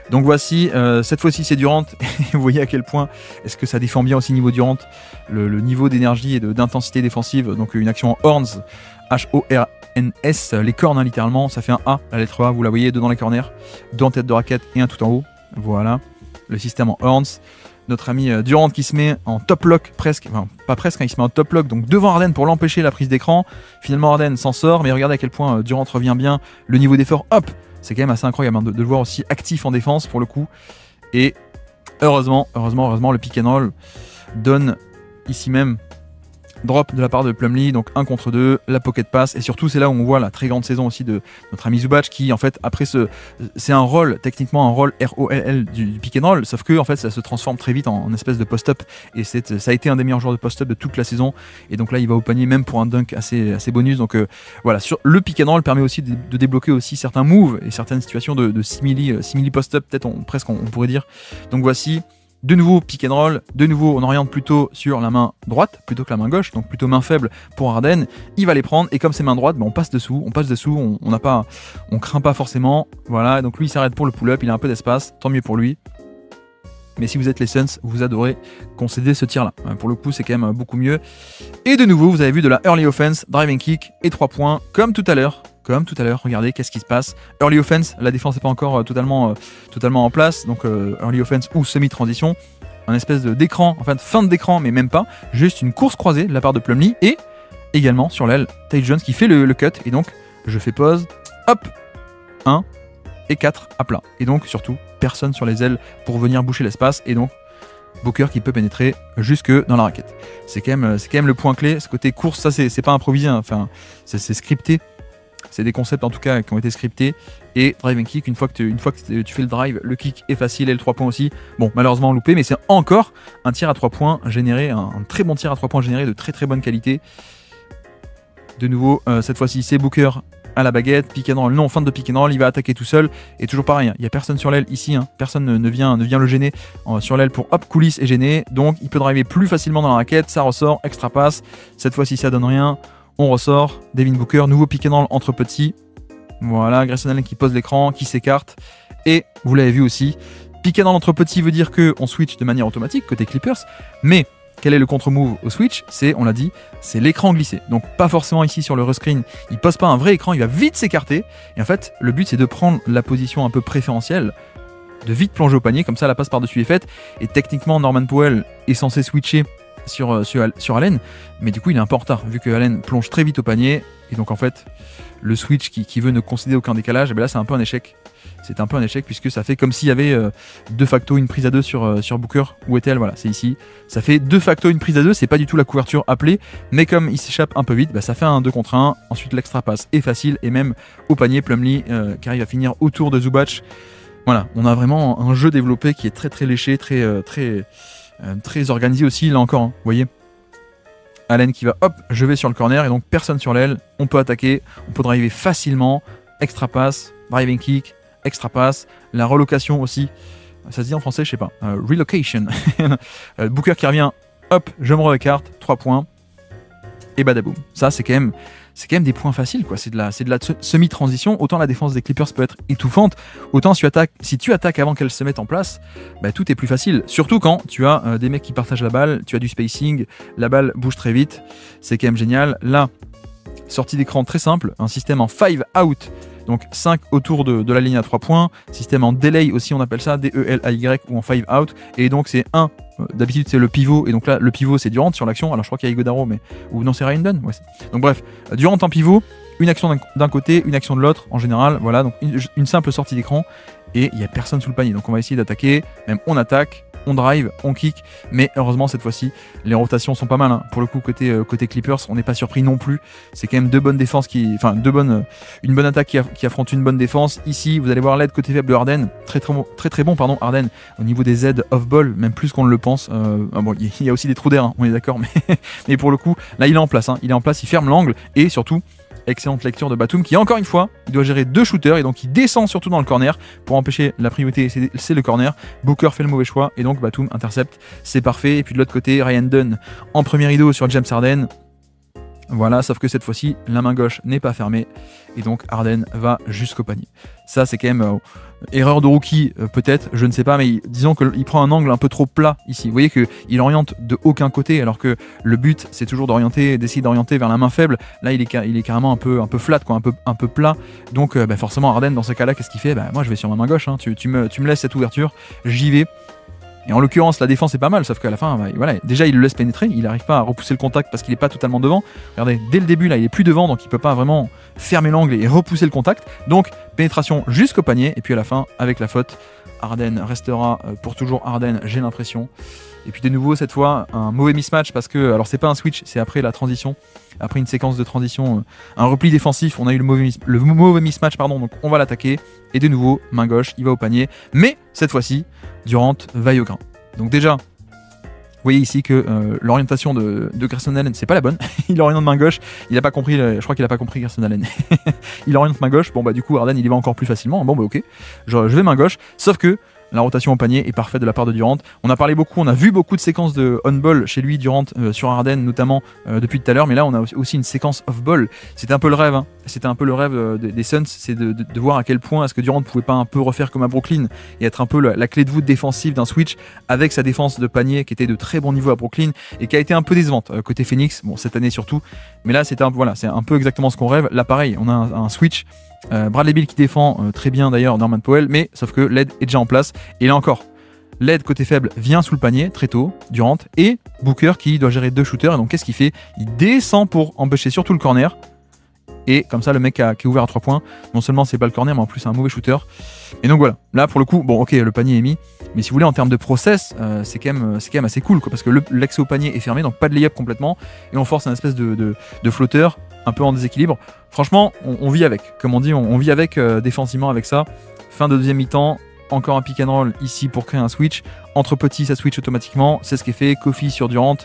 Donc voici, cette fois-ci c'est Durant, et vous voyez à quel point est-ce que ça défend bien aussi niveau Durant, le niveau d'énergie et d'intensité défensive. Donc une action en horns, H-O-R-N-S, les cornes hein, littéralement, ça fait un A, la lettre A, vous la voyez, 2 dans les corners, 2 en tête de raquette et un tout en haut. Voilà, le système en horns. Notre ami Durant qui se met en top lock presque, enfin pas presque, hein, il se met en top lock donc devant Harden pour l'empêcher la prise d'écran. Finalement Harden s'en sort, mais regardez à quel point Durant revient bien, le niveau d'effort, hop, c'est quand même assez incroyable hein, de le voir aussi actif en défense pour le coup. Et heureusement, le pick and roll donne ici même drop de la part de Plumlee, donc 1 contre 2, la pocket pass, et surtout c'est là où on voit la très grande saison aussi de notre ami Zubac qui en fait après c'est un rôle, techniquement un rôle ROLL du pick and roll, sauf que en fait ça se transforme très vite en espèce de post-up, et ça a été un des meilleurs joueurs de post-up de toute la saison, et donc là il va au panier même pour un dunk assez bonus, donc voilà, sur le pick and roll permet aussi de débloquer aussi certains moves et certaines situations de simili post-up, peut-être on pourrait dire. Donc voici de nouveau pick and roll, de nouveau on oriente plutôt sur la main droite plutôt que la main gauche, donc plutôt main faible pour Harden, il va les prendre et comme c'est main droite, bah on passe dessous, on craint pas forcément, voilà, donc lui il s'arrête pour le pull-up, il a un peu d'espace, tant mieux pour lui. Mais si vous êtes les Suns, vous adorez concéder ce tir là, pour le coup c'est quand même beaucoup mieux. Et de nouveau vous avez vu de la early offense, driving kick et 3 points comme tout à l'heure, regardez qu'est-ce qui se passe. Early offense, la défense n'est pas encore totalement en place, donc early offense ou semi-transition, un espèce d'écran, en fait fin d'écran mais même pas, juste une course croisée de la part de Plumlee et également sur l'aile, Tyus Jones qui fait le cut et donc je fais pause, hop, 1 et 4 à plat. Et donc surtout personne sur les ailes pour venir boucher l'espace et donc Booker qui peut pénétrer jusque dans la raquette. C'est quand même le point clé, ce côté course, ça c'est pas improvisé, hein. Enfin c'est scripté. C'est des concepts en tout cas qui ont été scriptés. Et driving kick, une fois que tu fais le drive, le kick est facile et le 3 points aussi. Bon, malheureusement loupé, mais c'est encore un tir à 3 points généré, un très bon tir à 3 points généré de très très bonne qualité. De nouveau, cette fois-ci, c'est Booker à la baguette, pick and roll, non, fin de pick and roll, il va attaquer tout seul. Et toujours pareil, hein, il n'y a personne sur l'aile ici, hein, personne ne vient le gêner sur l'aile pour hop, coulisse et gêner. Donc il peut driver plus facilement dans la raquette, ça ressort, extra passe. Cette fois-ci, ça donne rien. On ressort, Devin Booker, nouveau pick and roll entre petits. Voilà, Grayson Allen qui pose l'écran, qui s'écarte. Et vous l'avez vu aussi, pick and roll entre petits veut dire qu'on switch de manière automatique côté Clippers. Mais quel est le contre-move au switch? C'est, on l'a dit, c'est l'écran glissé. Donc pas forcément ici sur le rescreen, il pose pas un vrai écran, il va vite s'écarter. Et en fait, le but c'est de prendre la position un peu préférentielle, de vite plonger au panier, comme ça la passe par-dessus est faite. Et techniquement, Norman Powell est censé switcher sur Allen, mais du coup il est un peu en retard vu que Allen plonge très vite au panier et donc en fait le switch qui veut ne concéder aucun décalage, et bien là c'est un peu un échec. C'est un peu un échec puisque ça fait comme s'il y avait de facto une prise à 2 sur Booker ou ETL, voilà c'est ici, ça fait de facto une prise à 2, c'est pas du tout la couverture appelée, mais comme il s'échappe un peu vite, bah, ça fait un 2 contre 1, ensuite l'extra passe est facile et même au panier Plumlee qui arrive à finir autour de Zubac. Voilà, on a vraiment un jeu développé qui est très très léché, très organisé aussi, là encore, hein, vous voyez. Allen qui va, hop, je vais sur le corner, et donc personne sur l'aile, on peut attaquer, on peut driver facilement, extra pass, driving kick, extra pass, la relocation aussi, ça se dit en français, je sais pas, relocation, Booker qui revient, hop, je me réécarte, 3 points, et badaboum. Ça c'est quand même c'est quand même des points faciles, quoi. C'est de la semi-transition. Autant la défense des Clippers peut être étouffante, autant si tu attaques avant qu'elle se mette en place, bah, tout est plus facile. Surtout quand tu as des mecs qui partagent la balle, tu as du spacing, la balle bouge très vite, c'est quand même génial. Là, sortie d'écran très simple, un système en 5 out, donc 5 autour de la ligne à 3 points, système en delay aussi, on appelle ça, D-E-L-A-Y, ou en 5 out, et donc c'est d'habitude c'est le pivot, et donc là le pivot c'est Durant sur l'action, alors je crois qu'il y a Iguodaro, ou non c'est Ryan Dunn, ouais. Donc bref, Durant en pivot, une action d'un côté, une action de l'autre, en général, voilà, donc une simple sortie d'écran, et il n'y a personne sous le panier, donc on va essayer d'attaquer, même on attaque, on drive, on kick, mais heureusement cette fois-ci les rotations sont pas mal, hein. Pour le coup côté Clippers on n'est pas surpris non plus, c'est quand même une bonne attaque qui affronte une bonne défense. Ici vous allez voir l'aide côté faible de Harden, très bon pardon, Harden au niveau des aides off-ball, même plus qu'on ne le pense. Bon, il y a aussi des trous d'air, hein, on est d'accord, mais pour le coup là il est en place, hein. Il ferme l'angle, et surtout excellente lecture de Batum qui, encore une fois, il doit gérer 2 shooters, et donc il descend surtout dans le corner pour empêcher la priorité, c'est le corner. Booker fait le mauvais choix, et donc Batum intercepte, c'est parfait. Et puis de l'autre côté, Ryan Dunn en premier rideau sur James Harden. Voilà, sauf que cette fois-ci, la main gauche n'est pas fermée, et donc Harden va jusqu'au panier. Ça, c'est quand même erreur de rookie, peut-être, je ne sais pas, mais disons qu'il prend un angle un peu trop plat ici. Vous voyez qu'il oriente de aucun côté, alors que le but, c'est toujours d'essayer d'orienter vers la main faible. Là, il est carrément un peu flat, quoi, un peu plat. Donc, forcément, Harden, dans ce cas-là, qu'est-ce qu'il fait? Moi, je vais sur ma main gauche, hein. Tu me laisses cette ouverture, j'y vais. Et en l'occurrence, la défense est pas mal, sauf qu'à la fin, voilà, déjà il le laisse pénétrer, il n'arrive pas à repousser le contact parce qu'il n'est pas totalement devant. Regardez, dès le début, là, il est plus devant, donc il peut pas vraiment fermer l'angle et repousser le contact. Donc, pénétration jusqu'au panier, et puis à la fin, avec la faute, Harden restera pour toujours Harden, j'ai l'impression. Et puis de nouveau, cette fois, un mauvais mismatch, parce que, alors c'est pas un switch, c'est après la transition, après une séquence de transition, un repli défensif, on a eu le mauvais mismatch, donc on va l'attaquer. Et de nouveau, main gauche, il va au panier, mais cette fois-ci, Durant vaille au grain. Donc déjà, vous voyez ici que l'orientation de Grayson Allen, c'est pas la bonne. Il oriente main gauche, il a pas compris, je crois qu'il a pas compris Grayson Allen. Il oriente main gauche, du coup Harden il y va encore plus facilement, ok, je vais main gauche, sauf que la rotation au panier est parfaite de la part de Durant. On a vu beaucoup de séquences de on-ball chez lui, Durant, sur Harden notamment depuis tout à l'heure, mais là on a aussi une séquence off-ball. C'était un peu le rêve, hein. C'était un peu le rêve des Suns, c'est de voir à quel point est-ce que Durant pouvait pas un peu refaire comme à Brooklyn et être un peu la clé de voûte défensive d'un switch, avec sa défense de panier qui était de très bon niveau à Brooklyn et qui a été un peu décevante côté Phoenix, cette année surtout. Mais là c'est un peu exactement ce qu'on rêve. Là pareil, on a un switch. Bradley Beal qui défend très bien d'ailleurs, Norman Powell, mais sauf que l'aide est déjà en place, et là encore l'aide côté faible vient sous le panier très tôt, Durant, et Booker qui doit gérer 2 shooters, et donc qu'est-ce qu'il fait? Il descend pour empêcher surtout le corner, et comme ça le mec qui est ouvert à 3 points, non seulement c'est pas le corner mais en plus c'est un mauvais shooter. Et donc voilà, là pour le coup, ok, le panier est mis, mais si vous voulez en termes de process, c'est quand même assez cool, quoi, parce que l'accès au panier est fermé, donc pas de layup complètement, et on force un espèce de flotteur un peu en déséquilibre. Franchement, on vit avec, comme on dit, on vit avec défensivement avec ça. Fin de deuxième mi-temps, encore un pick and roll ici pour créer un switch. Entre petits, ça switch automatiquement, c'est ce qui est fait. Kofi sur Durant,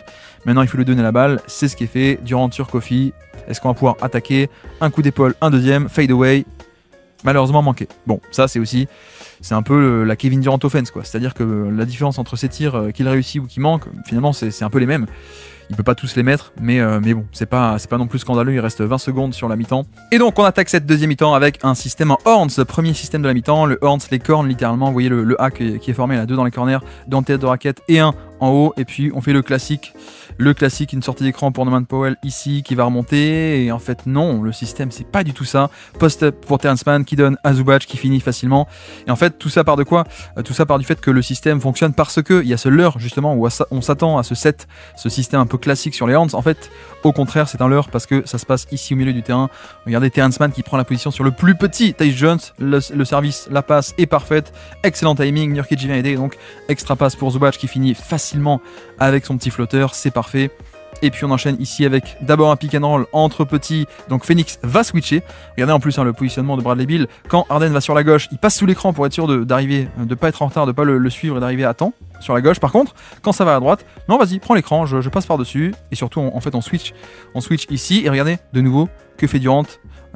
maintenant il faut lui donner la balle, c'est ce qui est fait. Durant sur Kofi, est-ce qu'on va pouvoir attaquer? Un coup d'épaule, un deuxième, fade away, malheureusement manqué. Bon, ça c'est un peu la Kevin Durant offense, quoi. C'est-à-dire que la différence entre ses tirs qu'il réussit ou qu'il manque, finalement c'est un peu les mêmes. Il peut pas tous les mettre, mais bon, c'est pas non plus scandaleux, il reste 20 secondes sur la mi-temps. Et donc on attaque cette deuxième mi-temps avec un système en horns, premier système de la mi-temps, le horns, les cornes littéralement, vous voyez le A qui est formé là, 2 dans les corners, 2 en tête de raquette et 1 en haut, et puis on fait le classique, une sortie d'écran pour Norman Powell ici qui va remonter, et en fait non, le système c'est pas du tout ça. Post-up pour Terrence Mann qui donne à Zubac qui finit facilement, et en fait tout ça part de quoi? Tout ça part du fait que le système fonctionne parce que il y a ce leurre justement où on s'attend à ce système un peu classique sur les hands. En fait au contraire c'est un leurre parce que ça se passe ici au milieu du terrain. Regardez Terrence Mann qui prend la position sur le plus petit Tyus Jones, le service, la passe est parfaite, excellent timing, Nurkic vient aider, donc extra passe pour Zubac qui finit facilement avec son petit flotteur, c'est parfait. Et puis on enchaîne ici avec d'abord un pick and roll entre petits, donc Phoenix va switcher. Regardez en plus le positionnement de Bradley Beal, quand Harden va sur la gauche, il passe sous l'écran pour être sûr d'arriver, de pas être en retard, de pas le suivre et d'arriver à temps. sur la gauche. Par contre, quand ça va à droite, non, vas-y, prends l'écran, je passe par-dessus. Et surtout, en fait, on switch ici. Et regardez, de nouveau, que fait Durant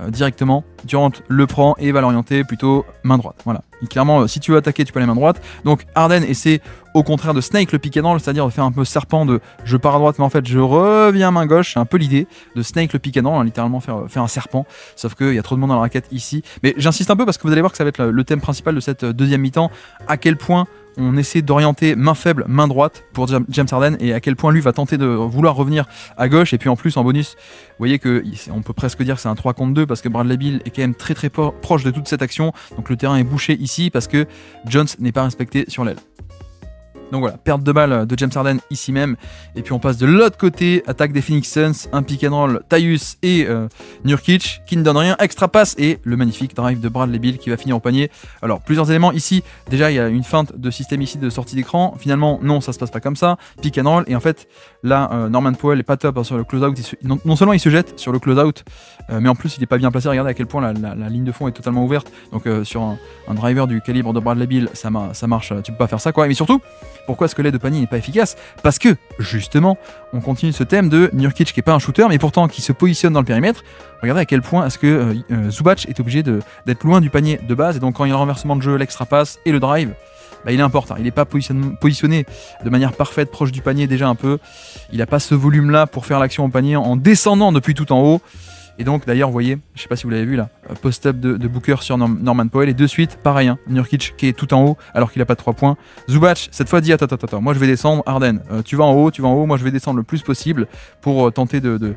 directement. Durant le prend et va l'orienter plutôt main droite. Voilà. Et clairement, si tu veux attaquer, tu peux aller main droite. Donc Harden essaie au contraire de snake le pick and roll, c'est-à-dire de faire un peu serpent de je pars à droite, mais en fait je reviens main gauche. C'est un peu l'idée de snake le pick and roll, hein, littéralement faire un serpent. Sauf qu'il y a trop de monde dans la raquette ici. Mais j'insiste un peu parce que vous allez voir que ça va être le thème principal de cette deuxième mi-temps. À quel point on essaie d'orienter main faible, main droite pour James Harden et à quel point lui va tenter de vouloir revenir à gauche. Et puis en plus, en bonus, vous voyez qu'on peut presque dire que c'est un 3 contre 2 parce que Bradley Beal est quand même très proche de toute cette action. Donc le terrain est bouché ici parce que Jones n'est pas respecté sur l'aile. Donc voilà, perte de balle de James Harden ici même. Et puis on passe de l'autre côté, attaque des Phoenix Suns, un pick and roll, Tyus et Nurkic qui ne donne rien, extra passe et le magnifique drive de Bradley Beal qui va finir au panier. Alors plusieurs éléments ici, déjà il y a une feinte de système ici de sortie d'écran, finalement non ça se passe pas comme ça, pick and roll et en fait là Norman Powell est pas top sur le close-out, non seulement il se jette sur le close-out, mais en plus il est pas bien placé, regardez à quel point la ligne de fond est totalement ouverte, donc sur un driver du calibre de Bradley Beal ça marche, tu peux pas faire ça quoi, mais surtout pourquoi est-ce que l'aide de panier n'est pas efficace? Parce que, justement, on continue ce thème de Nurkic qui n'est pas un shooter, mais pourtant qui se positionne dans le périmètre. Regardez à quel point est-ce que Zubac est obligé d'être loin du panier de base, et donc quand il y a le renversement de jeu, l'extra passe et le drive, bah, il est important. Il n'est pas positionné de manière parfaite, proche du panier déjà un peu. Il n'a pas ce volume-là pour faire l'action au panier en descendant depuis tout en haut. Et donc d'ailleurs vous voyez, je sais pas si vous l'avez vu là, post-up de Booker sur Norman Powell et de suite pareil, hein, Nurkic qui est tout en haut alors qu'il a pas de 3 points. Zubac cette fois dit attends, moi je vais descendre, Harden, tu vas en haut, moi je vais descendre le plus possible pour tenter de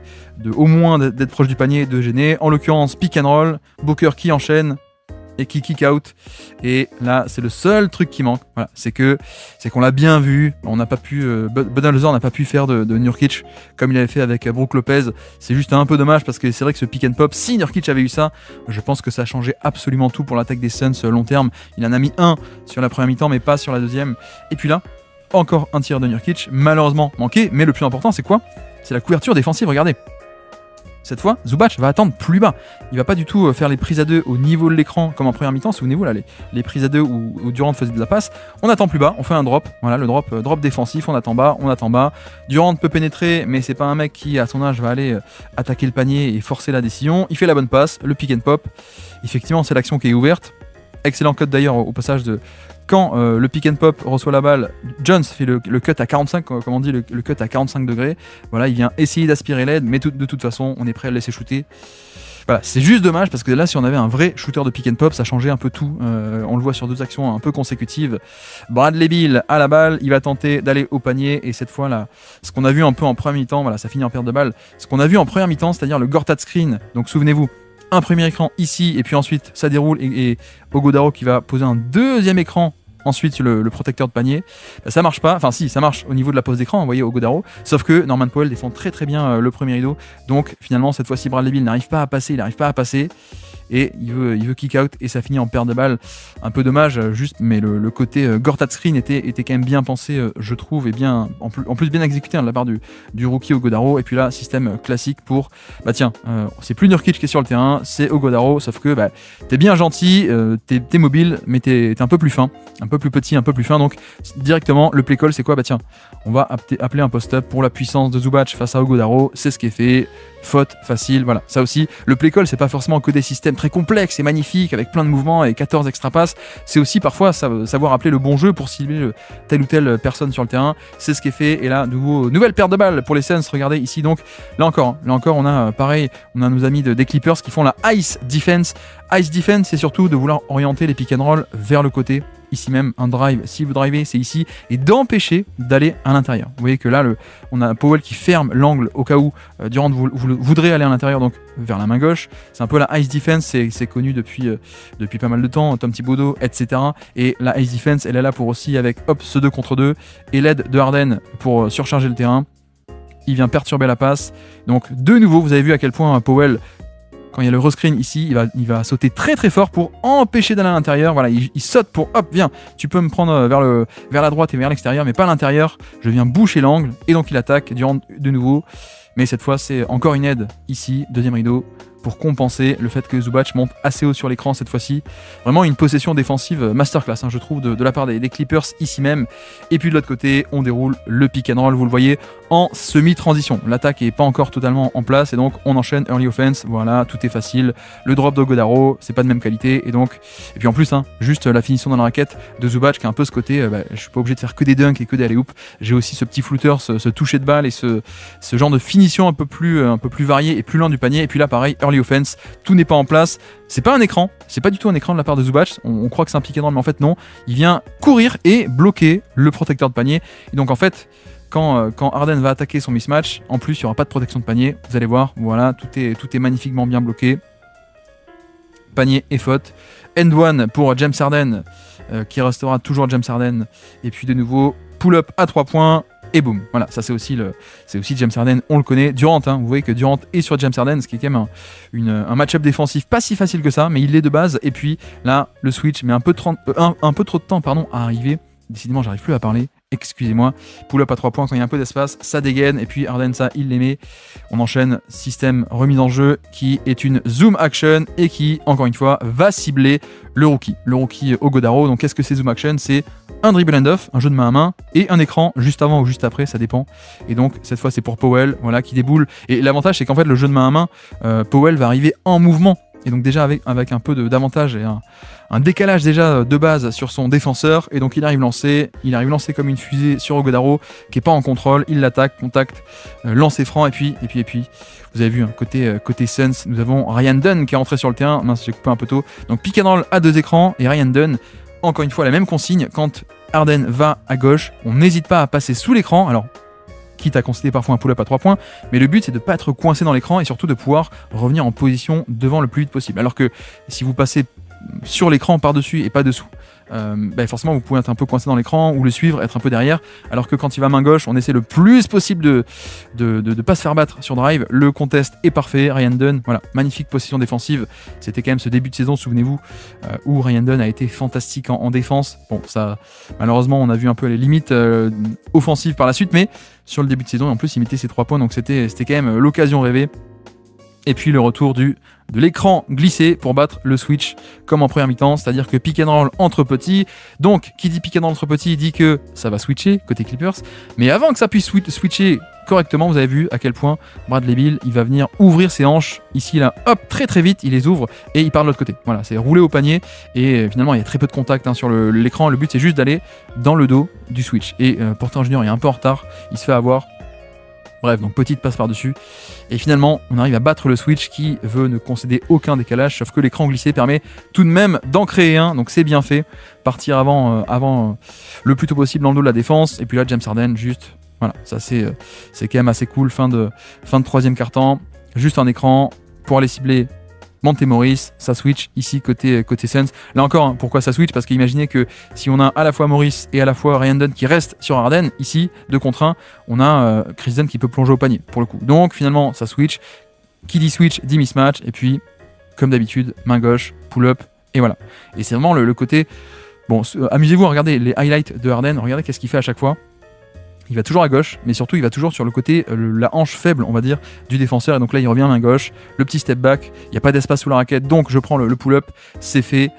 au moins d'être proche du panier et de gêner. En l'occurrence pick and roll, Booker qui enchaîne et qui kick out, et là c'est le seul truc qui manque, voilà, c'est qu'on l'a bien vu, on n'a pas pu Budenholzer n'a pas pu faire de Nurkic comme il avait fait avec Brook Lopez, c'est juste un peu dommage parce que c'est vrai que ce pick and pop, si Nurkic avait eu ça, je pense que ça a changé absolument tout pour l'attaque des Suns long terme. Il en a mis un sur la première mi-temps mais pas sur la deuxième, et puis là encore un tir de Nurkic, malheureusement manqué, mais le plus important c'est quoi? C'est la couverture défensive, regardez. Cette fois, Zubac va attendre plus bas. Il va pas du tout faire les prises à deux au niveau de l'écran comme en première mi-temps. Souvenez-vous là, les prises à deux où Durant faisait de la passe. On attend plus bas, on fait un drop. Voilà, le drop défensif. On attend bas. Durant peut pénétrer, mais c'est pas un mec qui à son âge va aller attaquer le panier et forcer la décision. Il fait la bonne passe, le pick and pop. Effectivement, c'est l'action qui est ouverte. Excellent cut d'ailleurs au passage de quand le pick and pop reçoit la balle, Jones fait le cut à 45, comme on dit, le cut à 45 degrés. Voilà, il vient essayer d'aspirer l'aide, mais de toute façon, on est prêt à le laisser shooter. Voilà, c'est juste dommage parce que là, si on avait un vrai shooter de pick and pop, ça changeait un peu tout. On le voit sur deux actions un peu consécutives. Bradley Beal à la balle, il va tenter d'aller au panier, et cette fois là, ce qu'on a vu un peu en première mi-temps, voilà, ça finit en perte de balle. Ce qu'on a vu en première mi-temps, c'est-à-dire le Gortat screen. Donc souvenez-vous, un premier écran ici, et puis ensuite ça déroule et Oghodaro qui va poser un deuxième écran ensuite sur le protecteur de panier. Ça marche pas, enfin si, ça marche au niveau de la pose d'écran, vous voyez Oghodaro, sauf que Norman Powell défend très très bien le premier rideau, donc finalement cette fois-ci Bradley Beal n'arrive pas à passer, et il veut kick out et ça finit en perte de balle. Un peu dommage, juste, mais le côté Gortat screen était quand même bien pensé, je trouve, et bien en plus bien exécuté de la part du rookie Oghodaro. Et puis là, système classique pour c'est plus Nurkic qui est sur le terrain, c'est Oghodaro, sauf que t'es bien gentil, t'es mobile, mais t'es un peu plus fin, un peu plus petit, un peu plus fin, donc directement le play call c'est quoi? On va appeler un post-up pour la puissance de Zubac face à Oghodaro, c'est ce qui est fait. Faute facile, voilà. Ça aussi, le play call, c'est pas forcément que des systèmes très complexes et magnifiques avec plein de mouvements et 14 extra passes. C'est aussi parfois savoir appeler le bon jeu pour cibler telle ou telle personne sur le terrain. C'est ce qui est fait. Et là, nouvelle perte de balles pour les Suns. Regardez ici, donc là encore, on a pareil, on a nos amis des Clippers qui font la ice defense. Ice defense, c'est surtout de vouloir orienter les pick and roll vers le côté. Ici même, un drive, si vous drivez, c'est ici, et d'empêcher d'aller à l'intérieur. Vous voyez que là, on a Powell qui ferme l'angle au cas où Durant voudrait aller à l'intérieur, donc vers la main gauche. C'est un peu la ice defense, c'est connu depuis pas mal de temps, Tom Thibodeau, etc. Et la ice defense, elle est là pour aussi avec ce 2 contre 2 et l'aide de Harden pour surcharger le terrain. Il vient perturber la passe. Donc de nouveau, vous avez vu à quel point Powell, quand il y a le rescreen ici, il va sauter très très fort pour empêcher d'aller à l'intérieur. Voilà, il saute pour viens, tu peux me prendre vers la droite et vers l'extérieur, mais pas à l'intérieur. Je viens boucher l'angle, et donc il attaque Durant de nouveau. Mais cette fois, c'est encore une aide ici, deuxième rideau. pour compenser le fait que Zubac monte assez haut sur l'écran cette fois-ci. Vraiment une possession défensive masterclass, je trouve, de la part des Clippers ici même. Et puis de l'autre côté, on déroule le pick and roll, vous le voyez, en semi-transition. L'attaque est pas encore totalement en place et donc on enchaîne early offense. Voilà, tout est facile. Le drop d'Ogodaro, c'est pas de même qualité. Et puis en plus, juste la finition dans la raquette de Zubac qui a un peu ce côté, je suis pas obligé de faire que des dunks et que des alley-oops. J'ai aussi ce petit footer, ce toucher de balle et ce genre de finition un peu plus varié et plus loin du panier. Et puis là, pareil, early offense, tout n'est pas en place. C'est pas un écran, c'est pas du tout un écran de la part de Zubac. On croit que c'est un pick and roll, mais en fait non. Il vient courir et bloquer le protecteur de panier. Et donc en fait, quand Harden va attaquer son mismatch, en plus il n'y aura pas de protection de panier. Vous allez voir, voilà, tout est magnifiquement bien bloqué. Panier et faute. End one pour James Harden, qui restera toujours James Harden. Et puis de nouveau, pull-up à 3 points. Et boum, voilà, ça c'est aussi James Harden, on le connaît. Durant, vous voyez que Durant est sur James Harden, ce qui est quand même un match-up défensif pas si facile que ça, mais il l'est de base. Et puis là, le switch met un peu trop de temps à arriver. Décidément, j'arrive plus à parler. Excusez-moi. Pull-up à 3 points quand il y a un peu d'espace, ça dégaine. Et puis Harden, ça, il l'aimait. On enchaîne système remise en jeu qui est une zoom action et qui, encore une fois, va cibler le rookie Ogodaro. Donc qu'est-ce que c'est zoom action? C'est un dribble and off, un jeu de main à main et un écran juste avant ou juste après, ça dépend. Et donc cette fois c'est pour Powell, voilà, qui déboule. Et l'avantage c'est qu'en fait le jeu de main à main, Powell va arriver en mouvement. Et donc déjà avec un peu d'avantage et un décalage déjà de base sur son défenseur. Et donc il arrive lancé comme une fusée sur Ogodaro qui est pas en contrôle. Il l'attaque, contact, lancer franc et puis vous avez vu, côté Suns, nous avons Ryan Dunn qui est entré sur le terrain. Mince, j'ai coupé un peu tôt. Donc pick and roll à 2 écrans et Ryan Dunn, encore une fois la même consigne, quand Harden va à gauche, on n'hésite pas à passer sous l'écran. Alors quitte à concéder parfois un pull-up à 3 points, mais le but c'est de ne pas être coincé dans l'écran et surtout de pouvoir revenir en position devant le plus vite possible. Alors que si vous passez sur l'écran par-dessus et pas dessous, forcément vous pouvez être un peu coincé dans l'écran ou le suivre, être un peu derrière, alors que quand il va main gauche, on essaie le plus possible de pas se faire battre sur drive. Le contest est parfait, Ryan Dunn, voilà, magnifique possession défensive. C'était quand même ce début de saison, souvenez-vous, où Ryan Dunn a été fantastique en défense. Bon, ça, malheureusement, on a vu un peu les limites offensives par la suite, mais sur le début de saison, en plus, il mettait ses 3 points, donc c'était quand même l'occasion rêvée. Et puis le retour de l'écran glissé pour battre le switch comme en première mi-temps, c'est-à-dire que pick and roll entre petits. Donc qui dit pick and roll entre petits dit que ça va switcher côté Clippers. Mais avant que ça puisse switcher correctement, vous avez vu à quel point Bradley Beal, il va venir ouvrir ses hanches ici là, hop, très très vite, il les ouvre et il part de l'autre côté. Voilà, c'est roulé au panier et finalement il y a très peu de contact sur l'écran. Le but c'est juste d'aller dans le dos du switch. Et pourtant Junior est un peu en retard, il se fait avoir. Bref, donc petite passe par-dessus. Et finalement, on arrive à battre le switch qui veut ne concéder aucun décalage, sauf que l'écran glissé permet tout de même d'en créer un. Donc c'est bien fait. Partir avant le plus tôt possible dans le dos de la défense. Et puis là, James Harden, juste, voilà, ça c'est quand même assez cool. Fin de troisième quart-temps. Juste un écran pour aller cibler Monte Morris, ça switch ici côté Suns. Là encore, pourquoi ça switch? Parce qu'imaginez que si on a à la fois Morris et à la fois Ryan Dunn qui reste sur Harden, ici, 2 contre 1, on a Chris Dunn qui peut plonger au panier, pour le coup. Donc finalement, ça switch. Qui dit switch, dit mismatch. Et puis, comme d'habitude, main gauche, pull-up, et voilà. Et c'est vraiment le côté... Bon, amusez-vous à regarder les highlights de Harden, regardez qu'est-ce qu'il fait à chaque fois. Il va toujours à gauche, mais surtout il va toujours sur le côté, la hanche faible, on va dire, du défenseur. Et donc là, il revient main gauche, le petit step back, il n'y a pas d'espace sous la raquette, donc je prends le pull-up, c'est fait.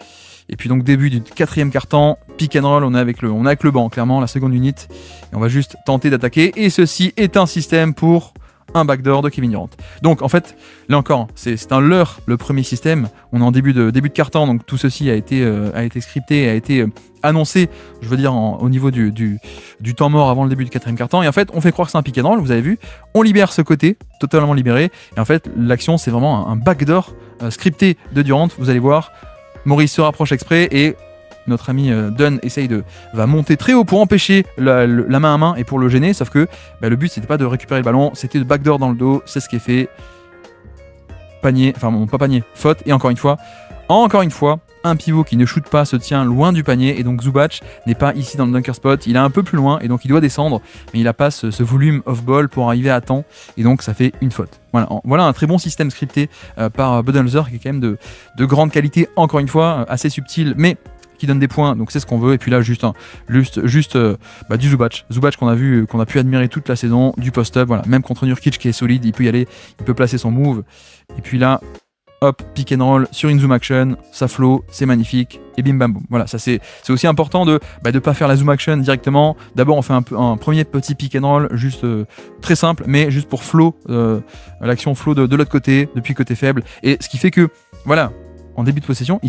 Et puis donc début du 4e quart-temps, pick and roll, on est avec le banc, clairement, la seconde unit. Et on va juste tenter d'attaquer. Et ceci est un système pour un backdoor de Kevin Durant. Donc en fait, là encore, c'est un leurre, le premier système. On est en début de quart-temps, donc tout ceci a été scripté, a été annoncé, je veux dire, au niveau du temps mort avant le début du 4e quart-temps. Et en fait, on fait croire que c'est un pick and roll, vous avez vu. On libère ce côté, totalement libéré. Et en fait, l'action, c'est vraiment un backdoor scripté de Durant. Vous allez voir, Maurice se rapproche exprès et notre ami Dunn va monter très haut pour empêcher la main à main et pour le gêner, sauf que le but c'était pas de récupérer le ballon, c'était de backdoor dans le dos, c'est ce qui est fait. Panier, enfin bon, pas panier, faute. Et encore une fois, un pivot qui ne shoot pas se tient loin du panier et donc Zubac n'est pas ici dans le dunker spot, il est un peu plus loin et donc il doit descendre, mais il n'a pas ce volume off-ball pour arriver à temps et donc ça fait une faute. Voilà un très bon système scripté par Budenholzer qui est quand même de grande qualité, encore une fois, assez subtil, mais qui donne des points, donc c'est ce qu'on veut. Et puis là, juste du Zubac qu'on a pu admirer toute la saison, du post-up, voilà, même contre Nurkic qui est solide, il peut y aller, il peut placer son move. Et puis là, hop, pick and roll sur une zoom action, ça flow, c'est magnifique, et bim bam boum. Voilà, ça c'est aussi important de pas faire la zoom action directement. D'abord on fait un premier petit pick and roll, juste très simple, mais juste pour flow, l'action flow de l'autre côté, depuis le côté faible, et ce qui fait que, voilà, en début de possession,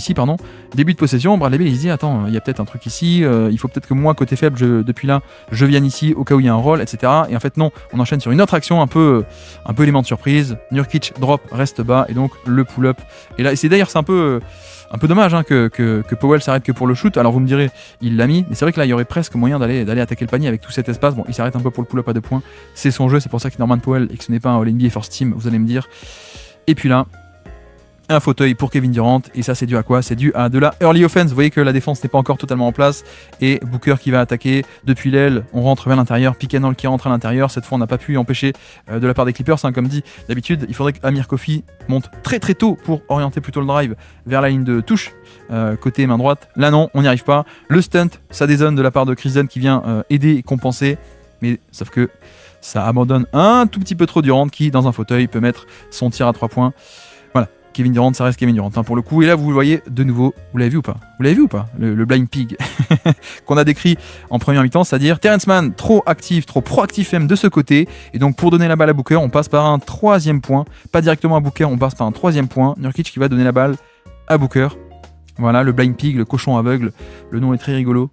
début de possession, Bradley Beal il se dit attends, il y a peut-être un truc ici, il faut peut-être que moi côté faible, depuis là, je vienne ici au cas où il y a un roll, etc. Et en fait non, on enchaîne sur une autre action un peu élément de surprise. Nurkic drop, reste bas et donc le pull-up. Et là, c'est d'ailleurs c'est un peu dommage hein, que Powell s'arrête que pour le shoot. Alors vous me direz, il l'a mis, mais c'est vrai que là il y aurait presque moyen d'aller attaquer le panier avec tout cet espace. Bon, il s'arrête un peu pour le pull-up à 2 points. C'est son jeu, c'est pour ça qu'il est Norman Powell et que ce n'est pas un All-NBA First Team, vous allez me dire. Et puis là, un fauteuil pour Kevin Durant, et ça c'est dû à quoi? C'est dû à de la early offense. Vous voyez que la défense n'est pas encore totalement en place, et Booker qui va attaquer depuis l'aile, on rentre vers l'intérieur, pick and roll qui rentre à l'intérieur. Cette fois on n'a pas pu empêcher de la part des Clippers, hein, comme dit d'habitude, il faudrait qu'Amir Coffey monte très très tôt pour orienter plutôt le drive vers la ligne de touche, côté main droite. Là non, on n'y arrive pas. Le stunt, ça dézone de la part de Chris Dunn qui vient aider et compenser, mais sauf que ça abandonne un tout petit peu trop Durant qui, dans un fauteuil, peut mettre son tir à 3 points. Voilà. Kevin Durant, ça reste Kevin Durant hein, pour le coup. Et là, vous le voyez de nouveau. Vous l'avez vu ou pas? Vous l'avez vu ou pas? Le blind pig qu'on a décrit en première mi-temps, c'est-à-dire Terrence Mann trop actif, trop proactif même de ce côté. Et donc, pour donner la balle à Booker, on passe par un 3e point. Pas directement à Booker, on passe par un 3e point. Nurkic qui va donner la balle à Booker. Voilà, le blind pig, le cochon aveugle. Le nom est très rigolo.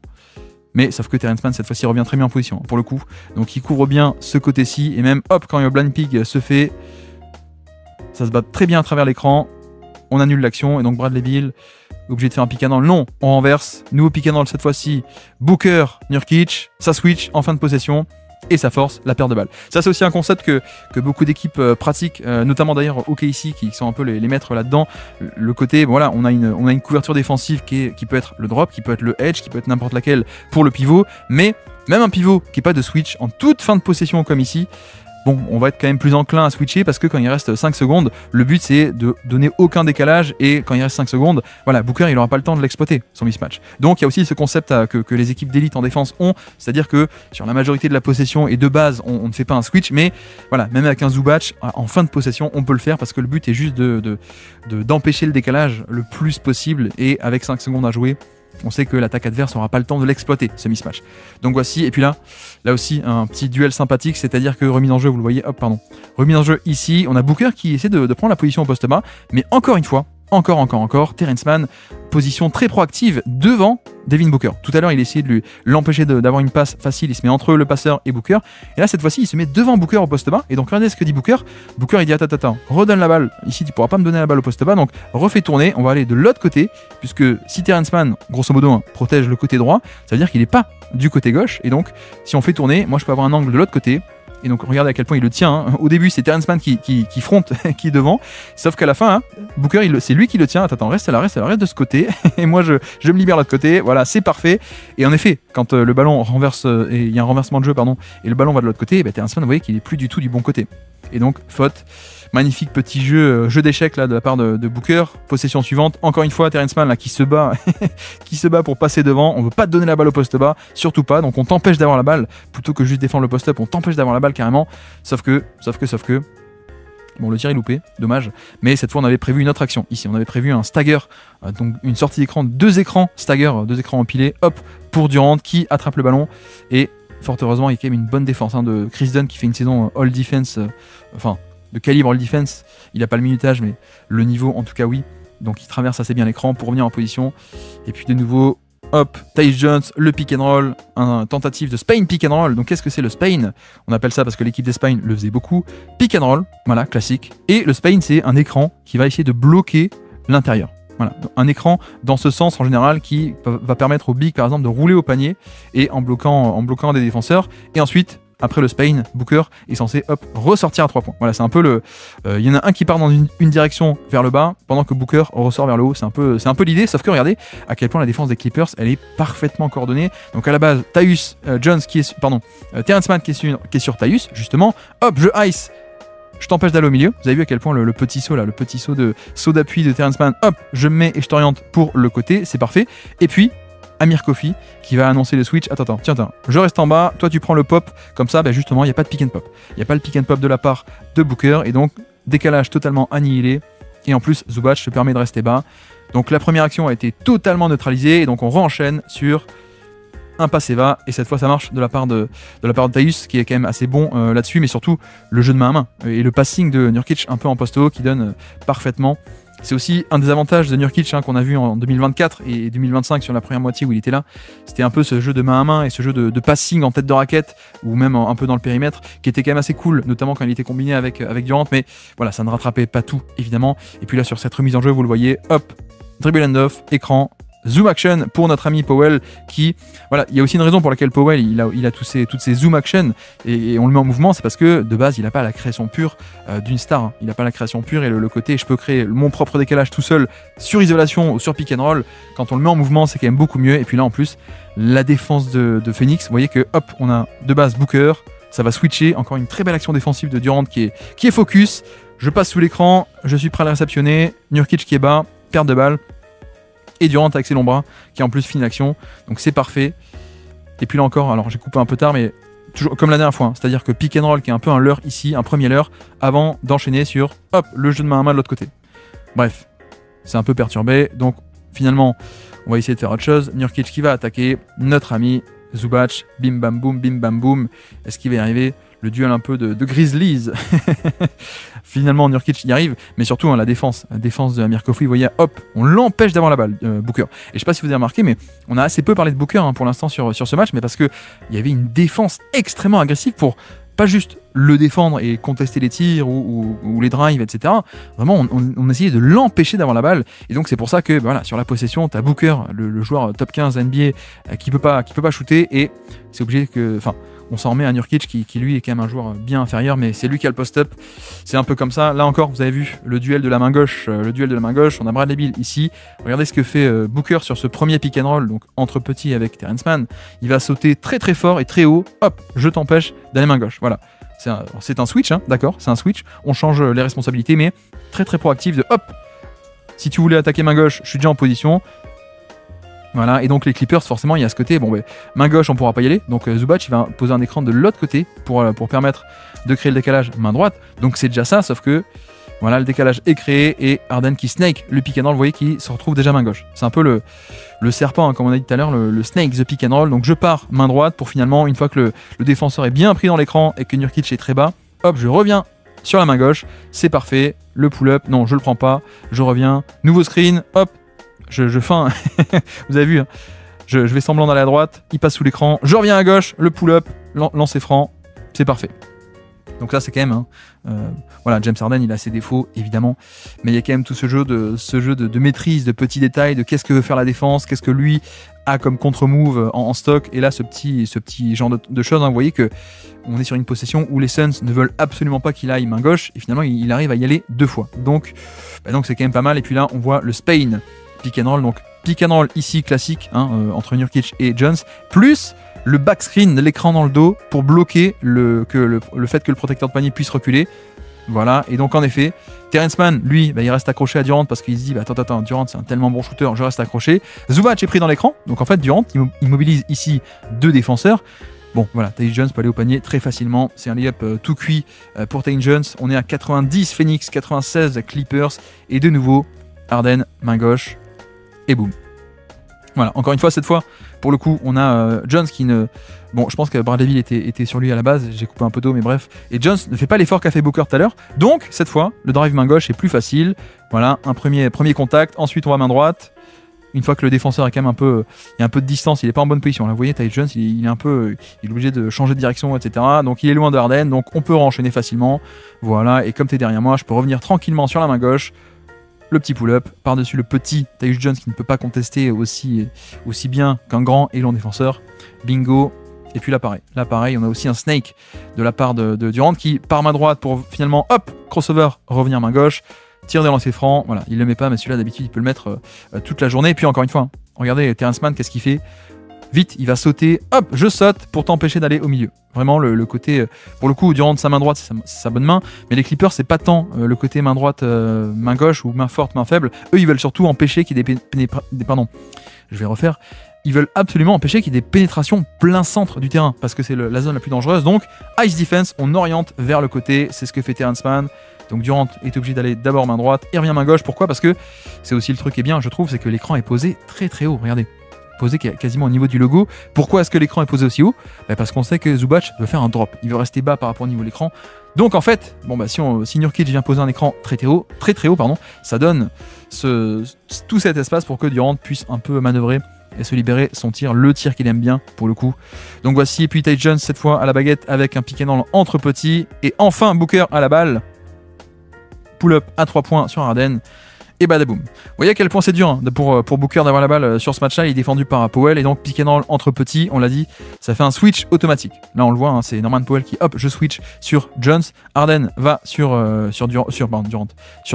Mais sauf que Terrence Mann, cette fois-ci, revient très bien en position, pour le coup. Donc, il couvre bien ce côté-ci. Et même, hop, quand le blind pig se fait, ça se bat très bien à travers l'écran. On annule l'action. Et donc, Bradley Beal, obligé de faire un pick and roll. Non, on renverse. Nouveau pick and roll cette fois-ci. Booker, Nurkic. Ça switch en fin de possession. Et ça force la perte de balle. Ça, c'est aussi un concept que beaucoup d'équipes pratiquent, notamment d'ailleurs OKC qui sont un peu les maîtres là-dedans. Le côté, voilà, on a une couverture défensive qui peut être le drop, qui peut être le edge, qui peut être n'importe laquelle pour le pivot. Mais même un pivot qui n'est pas de switch en toute fin de possession comme ici, bon, on va être quand même plus enclin à switcher parce que quand il reste 5 secondes, le but c'est de donner aucun décalage et quand il reste 5 secondes, voilà, Booker il n'aura pas le temps de l'exploiter, son mismatch. Donc il y a aussi ce concept que les équipes d'élite en défense ont, c'est-à-dire que sur la majorité de la possession et de base, on ne fait pas un switch, mais voilà, même avec un Zubac, en fin de possession, on peut le faire parce que le but est juste d'empêcher le décalage le plus possible et avec 5 secondes à jouer, on sait que l'attaque adverse n'aura pas le temps de l'exploiter, ce mismatch. Donc voici, et puis là aussi, un petit duel sympathique, c'est-à-dire que remise en jeu, vous le voyez, remise en jeu ici, on a Booker qui essaie de prendre la position au poste bas, mais encore une fois, encore, Terrence Mann, position très proactive devant Devin Booker. Tout à l'heure, il essayait de l'empêcher d'avoir une passe facile, il se met entre le passeur et Booker, et là, cette fois-ci, il se met devant Booker au poste bas, et donc regardez ce que dit Booker. Booker, il dit attends, redonne la balle, ici, tu pourras pas me donner la balle au poste bas, donc refais tourner, on va aller de l'autre côté, puisque si Terrence Mann, grosso modo, protège le côté droit, ça veut dire qu'il n'est pas du côté gauche, et donc, si on fait tourner, moi, je peux avoir un angle de l'autre côté. Et donc regardez à quel point il le tient. Hein. Au début c'est Terrence Mann qui fronte, qui est devant. Sauf qu'à la fin, hein, Booker c'est lui qui le tient. Attends, reste de ce côté. Et moi je me libère de l'autre côté. Voilà, c'est parfait. Et en effet, quand le ballon renverse, et il y a un renversement de jeu, et le ballon va de l'autre côté, Terrence Mann, vous voyez qu'il est plus du tout du bon côté. Et donc faute. Magnifique petit jeu d'échecs là de la part de Booker. Possession suivante. Encore une fois, Terrence Mann là qui se bat, qui se bat pour passer devant. On veut pas te donner la balle au poste bas, surtout pas. Donc on t'empêche d'avoir la balle plutôt que juste défendre le post-up. On t'empêche d'avoir la balle carrément. Sauf que. Bon, le tir est loupé, dommage. Mais cette fois, on avait prévu une autre action. Ici, on avait prévu un stagger, donc une sortie d'écran, 2 écrans stagger, 2 écrans empilés. Hop, pour Durant qui attrape le ballon et fort heureusement, il y a quand même une bonne défense de Chris Dunn qui fait une saison all defense, de calibre all defense. Il n'a pas le minutage, mais le niveau en tout cas oui. Donc il traverse assez bien l'écran pour revenir en position. Et puis de nouveau, hop, Tyus Jones, le pick and roll, un tentative de Spain pick and roll. Donc qu'est-ce que c'est le Spain? On appelle ça parce que l'équipe des Spain le faisait beaucoup. Pick and roll, voilà, classique. Et le Spain, c'est un écran qui va essayer de bloquer l'intérieur. Voilà, un écran dans ce sens en général qui va permettre au big par exemple de rouler au panier et en bloquant des défenseurs. Et ensuite, après le Spain, Booker est censé ressortir à 3 points. Voilà, c'est un peu il y en a un qui part dans une direction vers le bas pendant que Booker ressort vers le haut. C'est un peu l'idée, sauf que regardez à quel point la défense des Clippers elle est parfaitement coordonnée. Donc à la base, Terrence Mann qui est sur Tyus justement. Hop, je ice. Je t'empêche d'aller au milieu. Vous avez vu à quel point le petit saut là, le petit saut d'appui de Terrence Mann, hop, je me mets et je t'oriente pour le côté, c'est parfait. Et puis Amir Coffey qui va annoncer le switch. Attends, je reste en bas, toi tu prends le pop, comme ça, justement, il n'y a pas de pick and pop. Il n'y a pas le pick and pop de la part de Booker et donc décalage totalement annihilé. Et en plus, Zubac se permet de rester bas. Donc la première action a été totalement neutralisée. Et donc on re-enchaîne sur un Passeva. Et cette fois, ça marche de la part de Tyus, qui est quand même assez bon là-dessus. Mais surtout, le jeu de main à main. Et le passing de Nurkic un peu en post-haut qui donne parfaitement. C'est aussi un des avantages de Nurkic qu'on a vu en 2024 et 2025 sur la première moitié où il était là. C'était un peu ce jeu de main à main et ce jeu de passing en tête de raquette ou même un peu dans le périmètre qui était quand même assez cool, notamment quand il était combiné avec Durant. Mais voilà, ça ne rattrapait pas tout évidemment. Et puis là, sur cette remise en jeu, vous le voyez, hop, dribble and off, écran, zoom action pour notre ami Powell qui, voilà, il y a aussi une raison pour laquelle Powell il a toutes ces zoom action et on le met en mouvement, c'est parce que de base il n'a pas la création pure d'une star, hein. Il n'a pas la création pure et le côté je peux créer mon propre décalage tout seul sur isolation ou sur pick and roll, quand on le met en mouvement c'est quand même beaucoup mieux. Et puis là en plus la défense de Phoenix, vous voyez que hop on a de base Booker, ça va switcher, encore une très belle action défensive de Durant qui est focus, je passe sous l'écran, je suis prêt à le réceptionner, Nurkic qui est bas, perte de balle, et Durant avec ses longs bras qui en plus finit l'action, donc c'est parfait. Et puis là encore, alors j'ai coupé un peu tard mais toujours comme la dernière fois, hein, c'est-à-dire que pick and roll qui est un peu un leurre ici, un premier leurre avant d'enchaîner sur hop le jeu de main à main de l'autre côté. Bref, c'est un peu perturbé, donc finalement on va essayer de faire autre chose. Nurkic qui va attaquer notre ami Zubac, bim bam boum, est-ce qu'il va y arriver? Le duel un peu de Grizzlies. Finalement, Nurkic y arrive, mais surtout hein, la défense de Amir Kofi, vous voyez, hop, on l'empêche d'avoir la balle, Booker. Et je sais pas si vous avez remarqué, mais on a assez peu parlé de Booker hein, pour l'instant sur ce match, mais parce que il y avait une défense extrêmement agressive pour pas juste le défendre et contester les tirs ou les drives, etc. Vraiment, on essayait de l'empêcher d'avoir la balle. Et donc, c'est pour ça que voilà, sur la possession, tu as Booker, le joueur top 15 NBA, qui peut pas shooter. Et c'est obligé que... Enfin, on s'en remet à Nurkic qui lui est quand même un joueur bien inférieur, mais c'est lui qui a le post-up. C'est un peu comme ça. Là encore, vous avez vu le duel de la main gauche. On a Bradley Beal ici. Regardez ce que fait Booker sur ce premier pick and roll, donc entre petit avec Terrence Mann. Il va sauter très très fort et très haut. Hop, je t'empêche d'aller main gauche. Voilà. C'est un switch, hein, d'accord, c'est un switch. On change les responsabilités, mais très très proactif de hop. Si tu voulais attaquer main gauche, je suis déjà en position. Voilà, et donc les Clippers, forcément, il y a ce côté, bon, ben, main gauche, on pourra pas y aller. Donc Zubac, il va poser un écran de l'autre côté pour permettre de créer le décalage main droite. Donc c'est déjà ça, sauf que voilà, le décalage est créé et Harden qui snake le pick and roll, vous voyez, qui se retrouve déjà main gauche. C'est un peu le serpent, hein, comme on a dit tout à l'heure, le snake the pick and roll. Donc je pars main droite pour finalement, une fois que le défenseur est bien pris dans l'écran et que Nurkic est très bas, hop, je reviens sur la main gauche, c'est parfait. Le pull-up, non, je le prends pas, je reviens, nouveau screen, hop. Je feins, vous avez vu, hein. Je vais semblant d'aller à droite, il passe sous l'écran, je reviens à gauche, le pull-up, lancer franc, c'est parfait. Donc là c'est quand même, hein, voilà, James Harden il a ses défauts évidemment, mais il y a quand même tout ce jeu de maîtrise, de petits détails, de qu'est-ce que veut faire la défense, qu'est-ce que lui a comme contre-move en stock, et là ce petit genre de choses, hein, vous voyez que on est sur une possession où les Suns ne veulent absolument pas qu'il aille main gauche, et finalement il arrive à y aller 2 fois, donc c'est quand même pas mal. Et puis là on voit le Spain pick and roll, donc pick and roll ici classique, hein, entre Nurkic et Jones, plus le backscreen de l'écran dans le dos pour bloquer le fait que le protecteur de panier puisse reculer. Voilà, et donc en effet, Terrence Mann, lui, il reste accroché à Durant parce qu'il se dit attends, Durant c'est un tellement bon shooter, je reste accroché. Zubac est pris dans l'écran, donc en fait Durant il mobilise ici 2 défenseurs. Bon, voilà, Tyus Jones peut aller au panier très facilement. C'est un lay-up tout cuit pour Tyus Jones. On est à 90 Phoenix, 96 Clippers, et de nouveau Harden main gauche. Et boum. Voilà, encore une fois, cette fois, pour le coup, on a Jones qui ne... Bon, je pense que Bradley Beal était sur lui à la base, j'ai coupé un peu d'eau, mais bref. Et Jones ne fait pas l'effort qu'a fait Booker tout à l'heure. Donc, cette fois, le drive main gauche est plus facile. Voilà, un premier contact, ensuite on va main droite. Une fois que le défenseur est quand même un peu... Il y a un peu de distance, il n'est pas en bonne position. Là, vous voyez, Tyus Jones, il est obligé de changer de direction, etc. Donc, il est loin de Harden, donc on peut enchaîner facilement. Voilà, et comme tu es derrière moi, je peux revenir tranquillement sur la main gauche. Le petit pull-up, par-dessus le petit Tyus Jones qui ne peut pas contester aussi bien qu'un grand et long défenseur. Bingo. Et puis là pareil, on a aussi un snake de la part de Durant qui part main droite pour finalement, hop, crossover, revenir main gauche, tir des lancers francs. Voilà, il le met pas, mais celui-là d'habitude il peut le mettre toute la journée. Et puis encore une fois, hein, regardez Terrence Mann, qu'est-ce qu'il fait? Vite, il va sauter, hop, je saute pour t'empêcher d'aller au milieu. Vraiment le côté, pour le coup, Durant sa main droite, c'est sa bonne main, mais les Clippers, c'est pas tant le côté main droite, main gauche ou main forte, main faible. Eux, ils veulent surtout empêcher qu'il y ait ils veulent absolument empêcher qu'il y ait des pénétrations plein centre du terrain, parce que c'est la zone la plus dangereuse. Donc, ice defense, on oriente vers le côté, c'est ce que fait Terrence Mann. Donc Durant est obligé d'aller d'abord main droite et revient main gauche. Pourquoi? Parce que c'est aussi le truc qui est bien, je trouve, c'est que l'écran est posé très très haut. Regardez, posé quasiment au niveau du logo. Pourquoi est-ce que l'écran est posé aussi haut? Parce qu'on sait que Zubac veut faire un drop. Il veut rester bas par rapport au niveau de l'écran. Donc en fait, bon bah si Nurkic vient poser un écran très haut, pardon, ça donne tout cet espace pour que Durant puisse un peu manœuvrer et se libérer son tir, le tir qu'il aime bien pour le coup. Donc voici, et puis Tyus Jones cette fois à la baguette avec un pick and roll entre petits. Et enfin Booker à la balle. Pull-up à 3 points sur Harden. Et badaboum. Vous voyez à quel point c'est dur hein, pour Booker d'avoir la balle sur ce match-là. Il est défendu par Powell et donc pick and roll entre petits, on l'a dit, ça fait un switch automatique. Là on le voit, hein, c'est Norman Powell qui hop, je switch sur Jones. Harden va sur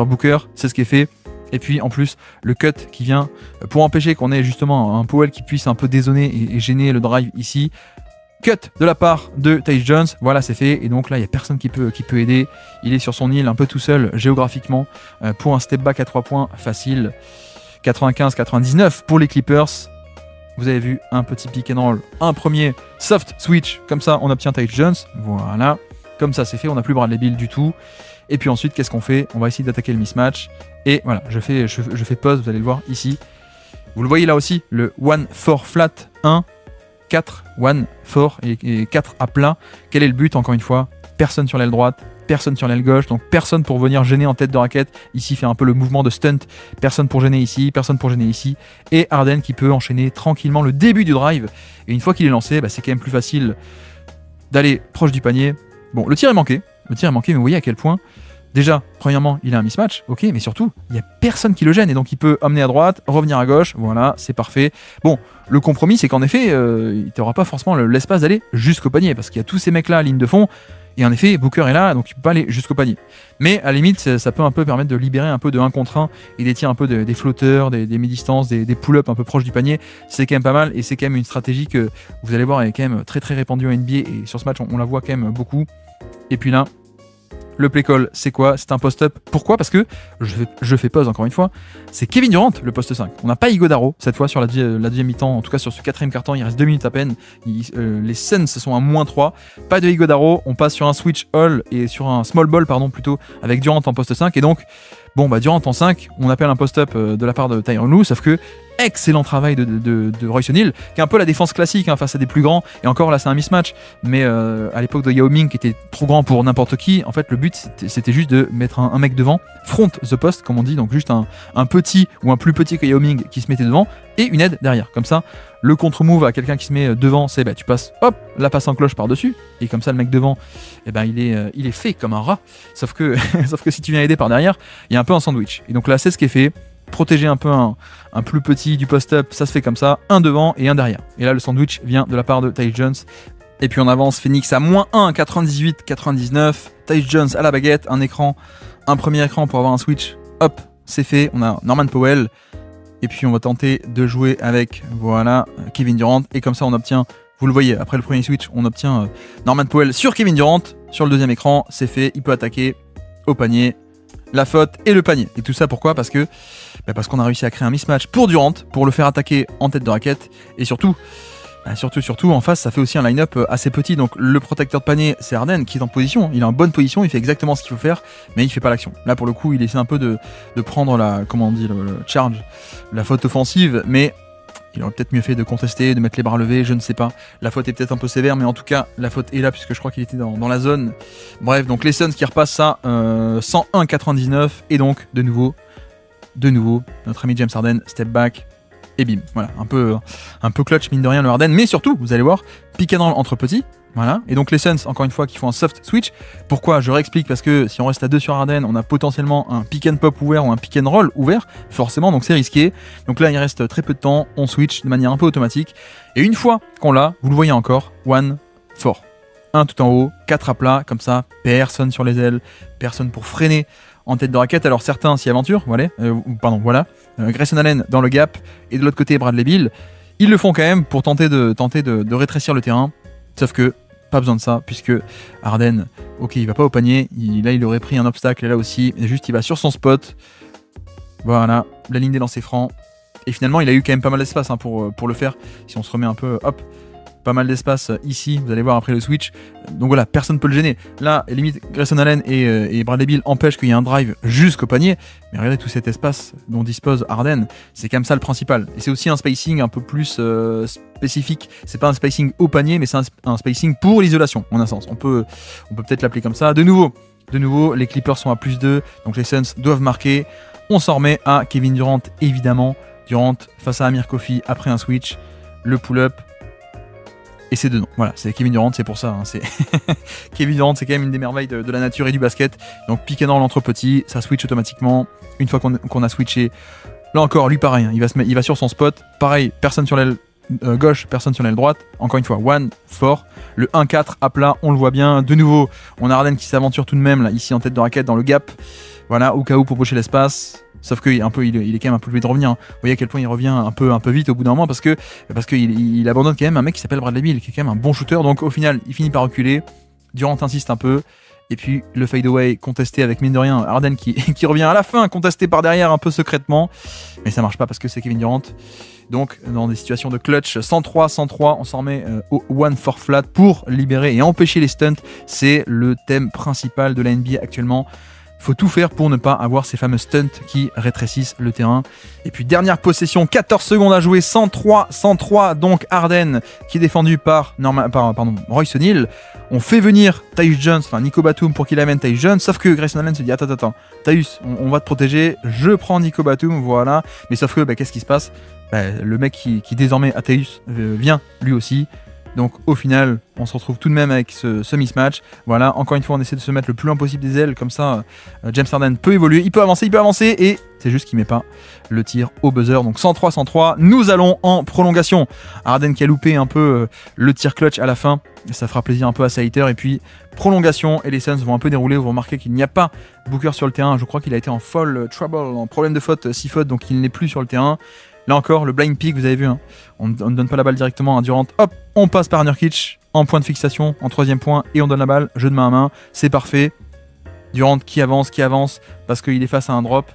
Booker, c'est ce qui est fait. Et puis en plus le cut qui vient pour empêcher qu'on ait justement un Powell qui puisse un peu dézoner et gêner le drive ici. Cut de la part de Tyus Jones, voilà c'est fait, et donc là il n'y a personne qui peut aider, il est sur son île un peu tout seul géographiquement pour un step back à 3 points facile, 95-99 pour les Clippers. Vous avez vu un petit pick and roll, un premier soft switch, comme ça on obtient Tyus Jones, voilà, comme ça c'est fait, on n'a plus Bradley Beal du tout, et puis ensuite qu'est-ce qu'on fait? On va essayer d'attaquer le mismatch, et voilà, je fais pause, vous allez le voir ici, vous le voyez là aussi, le 1-4 flat 1, 4, 1, 4 et 4 à plat. Quel est le but encore une fois? Personne sur l'aile droite, personne sur l'aile gauche, donc personne pour venir gêner en tête de raquette. Ici, fait un peu le mouvement de stunt. Personne pour gêner ici, personne pour gêner ici. Et Harden qui peut enchaîner tranquillement le début du drive. Et une fois qu'il est lancé, c'est quand même plus facile d'aller proche du panier. Bon, le tir est manqué, mais vous voyez à quel point. Déjà, premièrement, il a un mismatch, ok, mais surtout, il n'y a personne qui le gêne, et donc il peut amener à droite, revenir à gauche, voilà, c'est parfait. Bon, le compromis, c'est qu'en effet, il n'aura pas forcément l'espace d'aller jusqu'au panier, parce qu'il y a tous ces mecs-là à ligne de fond, et en effet, Booker est là, donc il ne peut pas aller jusqu'au panier. Mais à la limite, ça peut un peu permettre de libérer un peu de 1 contre 1, et des tirs un peu des flotteurs, des mi-distances, des pull-ups un peu proches du panier, c'est quand même pas mal, et c'est quand même une stratégie que, vous allez voir, elle est quand même très très répandue en NBA, et sur ce match, on la voit quand même beaucoup. Et puis là, le play call, c'est quoi? C'est un post-up. Pourquoi? Parce que, je fais pause encore une fois, c'est Kevin Durant, le poste 5. On n'a pas Iguodaro, cette fois, sur la deuxième mi-temps, en tout cas sur ce quatrième quart-temps, il reste 2 minutes à peine. Les Suns sont à -3. Pas de Iguodaro, on passe sur un switch all et sur un small ball, pardon, plutôt, avec Durant en poste 5. Et donc, bon, Durant en 5, on appelle un post-up de la part de Tyronn Lue, sauf que excellent travail de Royce O'Neal, qui est un peu la défense classique face à des plus grands, et encore là c'est un mismatch, mais à l'époque de Yao Ming qui était trop grand pour n'importe qui, en fait le but c'était juste de mettre un mec devant, front the post comme on dit, donc juste un petit ou un plus petit que Yao Ming qui se mettait devant, et une aide derrière, comme ça le contre-move à quelqu'un qui se met devant, c'est tu passes hop, la passe en cloche par-dessus, et comme ça le mec devant, il est fait comme un rat, sauf que si tu viens aider par derrière, il y a un peu un sandwich, et donc là c'est ce qui est fait. Protéger un peu un plus petit du post-up, ça se fait comme ça, un devant et un derrière. Et là, le sandwich vient de la part de Tyus Jones. Et puis on avance, Phoenix à -1, 98-99. Tyus Jones à la baguette, un premier écran pour avoir un switch. Hop, c'est fait. On a Norman Powell. Et puis on va tenter de jouer avec, voilà, Kevin Durant. Et comme ça, on obtient, vous le voyez, après le premier switch, on obtient Norman Powell sur Kevin Durant. Sur le deuxième écran, c'est fait. Il peut attaquer au panier. La faute et le panier. Et tout ça pourquoi? Parce qu'on a réussi à créer un mismatch pour Durant, pour le faire attaquer en tête de raquette. Et surtout, en face, ça fait aussi un line-up assez petit. Donc le protecteur de panier, c'est Harden qui est en position. Il est en bonne position, il fait exactement ce qu'il faut faire, mais il fait pas l'action. Là, pour le coup, il essaie un peu de prendre le charge, la faute offensive, mais il aurait peut-être mieux fait de contester, de mettre les bras levés, je ne sais pas. La faute est peut-être un peu sévère, mais en tout cas, la faute est là, puisque je crois qu'il était dans la zone. Bref, donc les Suns qui repassent ça, 101-99, et donc, de nouveau, notre ami James Harden, step back, et bim. Voilà, un peu clutch, mine de rien, le Harden, mais surtout, vous allez voir, pick and roll entre petits, voilà, et donc les Suns, encore une fois, qui font un soft switch. Pourquoi? Je réexplique, parce que si on reste à 2 sur Harden, on a potentiellement un pick and pop ouvert ou un pick and roll ouvert, forcément, donc c'est risqué. Donc là, il reste très peu de temps, on switch de manière un peu automatique. Et une fois qu'on l'a, vous le voyez encore, 1-4. 1 tout en haut, 4 à plat, comme ça, personne sur les ailes, personne pour freiner en tête de raquette. Alors certains s'y aventurent, voilà. Grayson Allen dans le gap, et de l'autre côté, Bradley Beal. Ils le font quand même pour tenter de rétrécir le terrain. Sauf que, pas besoin de ça, puisque Harden, ok, il va pas au panier, là il aurait pris un obstacle, et là aussi, et juste il va sur son spot, voilà, la ligne des lancers francs, et finalement il a eu quand même pas mal d'espace pour le faire, si on se remet un peu, hop, pas mal d'espace ici, vous allez voir après le switch. Donc voilà, personne ne peut le gêner. Là, limite, Grayson Allen et Bradley Beal empêchent qu'il y ait un drive jusqu'au panier. Mais regardez tout cet espace dont dispose Harden, c'est quand même ça le principal. Et c'est aussi un spacing un peu plus spécifique. C'est pas un spacing au panier, mais c'est un spacing pour l'isolation, en un sens. On peut peut-être l'appeler comme ça. De nouveau, les Clippers sont à +2, donc les Suns doivent marquer. On s'en remet à Kevin Durant, évidemment. Durant face à Amir Coffey après un switch, le pull-up. Et c'est dedans. Voilà, c'est Kevin Durant, c'est pour ça. Hein, Kevin Durant, c'est quand même une des merveilles de la nature et du basket. Donc pick and roll entre petits, ça switch automatiquement. Une fois qu'on a switché, là encore, lui pareil, hein, il va sur son spot. Pareil, personne sur l'aile gauche, personne sur l'aile droite. Encore une fois, 1-4. Le 1-4 à plat, on le voit bien. De nouveau, on a Harden qui s'aventure tout de même, là, ici en tête de raquette, dans le gap. Voilà, au cas où pour pocher l'espace. Sauf qu'il est quand même un peu obligé de revenir. Hein. Vous voyez à quel point il revient un peu vite au bout d'un moment parce qu'il abandonne quand même un mec qui s'appelle Bradley Beal, qui est quand même un bon shooter. Donc au final, il finit par reculer. Durant insiste un peu. Et puis le fadeaway contesté avec mine de rien Harden qui revient à la fin, contesté par derrière un peu secrètement. Mais ça marche pas parce que c'est Kevin Durant. Donc dans des situations de clutch 103, on s'en remet au 1-4 flat pour libérer et empêcher les stunts. C'est le thème principal de la NBA actuellement. Il faut tout faire pour ne pas avoir ces fameux stunts qui rétrécissent le terrain. Et puis dernière possession, 14 secondes à jouer, 103, donc Harden qui est défendu par Royce O'Neal. On fait venir Tyus Jones, enfin Nico Batum pour qu'il amène Tyus Jones, sauf que Grayson Allen se dit attends, Tyus, on va te protéger, je prends Nico Batum, voilà. Mais sauf que qu'est-ce qui se passe ? Le mec qui désormais a Tyus vient lui aussi. Donc au final, on se retrouve tout de même avec ce mismatch. Voilà, encore une fois, on essaie de se mettre le plus loin possible des ailes, comme ça James Harden peut évoluer, il peut avancer, et c'est juste qu'il met pas le tir au buzzer. Donc 103, nous allons en prolongation. Harden qui a loupé un peu le tir clutch à la fin, ça fera plaisir un peu à ses haters. Et puis prolongation, et les Suns vont un peu dérouler. Vous remarquez qu'il n'y a pas Booker sur le terrain, je crois qu'il a été en foul trouble, en problème de faute, 6 fautes, donc il n'est plus sur le terrain. Là encore, le blind pick, vous avez vu, hein, on ne donne pas la balle directement à Durant. Hop, on passe par Nurkic en point de fixation, en 3e point, et on donne la balle, jeu de main à main, c'est parfait. Durant qui avance, parce qu'il est face à un drop,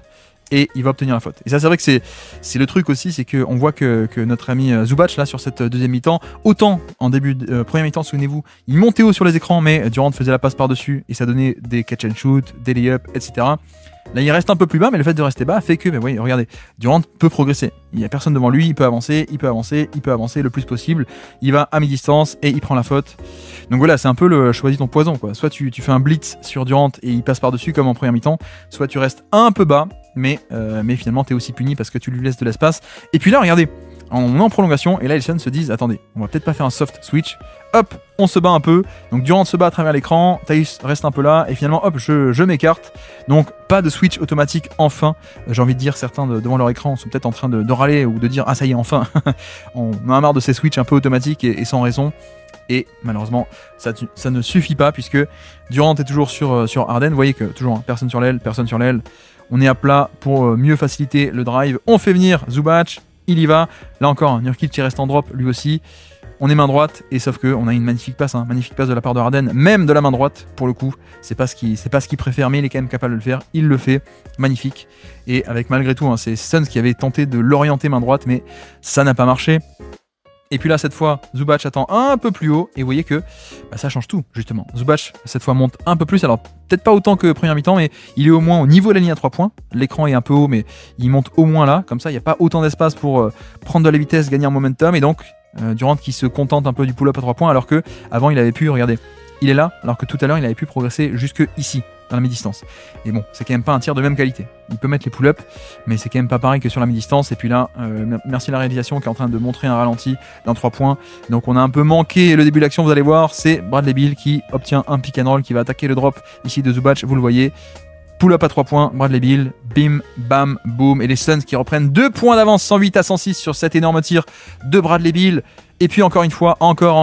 et il va obtenir la faute. Et ça, c'est vrai que c'est le truc aussi, c'est qu'on voit que notre ami Zubac, là, sur cette deuxième mi-temps, autant en début de première mi-temps, souvenez-vous, il montait haut sur les écrans, mais Durant faisait la passe par-dessus, et ça donnait des catch and shoot, des layups, etc. Là, il reste un peu plus bas, mais le fait de rester bas fait que, oui, regardez, Durant peut progresser. Il n'y a personne devant lui, il peut avancer le plus possible. Il va à mi-distance et il prend la faute. Donc voilà, c'est un peu le choisis ton poison, quoi. Soit tu fais un blitz sur Durant et il passe par-dessus comme en première mi-temps, soit tu restes un peu bas, mais finalement, tu es aussi puni parce que tu lui laisses de l'espace. Et puis là, regardez, on est en prolongation et là, les Suns se disent, attendez, on va peut-être pas faire un soft switch. Hop, on se bat un peu. Donc Durant se bat à travers l'écran, Tyus reste un peu là et finalement hop, je m'écarte. Donc pas de switch automatique enfin. J'ai envie de dire, certains devant leur écran sont peut-être en train de râler ou de dire ah ça y est enfin. On a marre de ces switches un peu automatiques et sans raison. Et malheureusement ça ne suffit pas puisque Durant est toujours sur Harden. Vous voyez que toujours personne sur l'aile. On est à plat pour mieux faciliter le drive. On fait venir Zubac, il y va. Là encore, Nurkic qui reste en drop lui aussi. On est main droite, et sauf qu'on a une magnifique passe de la part de Harden, même de la main droite, pour le coup. C'est pas ce qu'il préfère, mais il est quand même capable de le faire. Il le fait, magnifique. Et avec malgré tout, c'est Suns qui avait tenté de l'orienter main droite, mais ça n'a pas marché. Et puis là, cette fois, Zubac attend un peu plus haut, et vous voyez que ça change tout, justement. Zubac, cette fois, monte un peu plus, alors peut-être pas autant que première mi-temps, mais il est au moins au niveau de la ligne à 3 points. L'écran est un peu haut, mais il monte au moins là, comme ça, il n'y a pas autant d'espace pour prendre de la vitesse, gagner en momentum, et donc Durant qui se contente un peu du pull-up à 3 points, alors que avant il avait pu, regardez, il est là, alors que tout à l'heure il avait pu progresser jusque ici, dans la mi-distance. Et bon, c'est quand même pas un tir de même qualité. Il peut mettre les pull-ups, mais c'est quand même pas pareil que sur la mi-distance. Et puis là, merci à la réalisation qui est en train de montrer un ralenti d'un 3 points. Donc on a un peu manqué le début de l'action, vous allez voir, c'est Bradley Beal qui obtient un pick and roll, qui va attaquer le drop ici de Zubac, vous le voyez. Pull-up à 3 points, Bradley Beal, bim, bam, boum. Et les Suns qui reprennent 2 points d'avance, 108-106 sur cet énorme tir de Bradley Beal. Et puis encore une fois, encore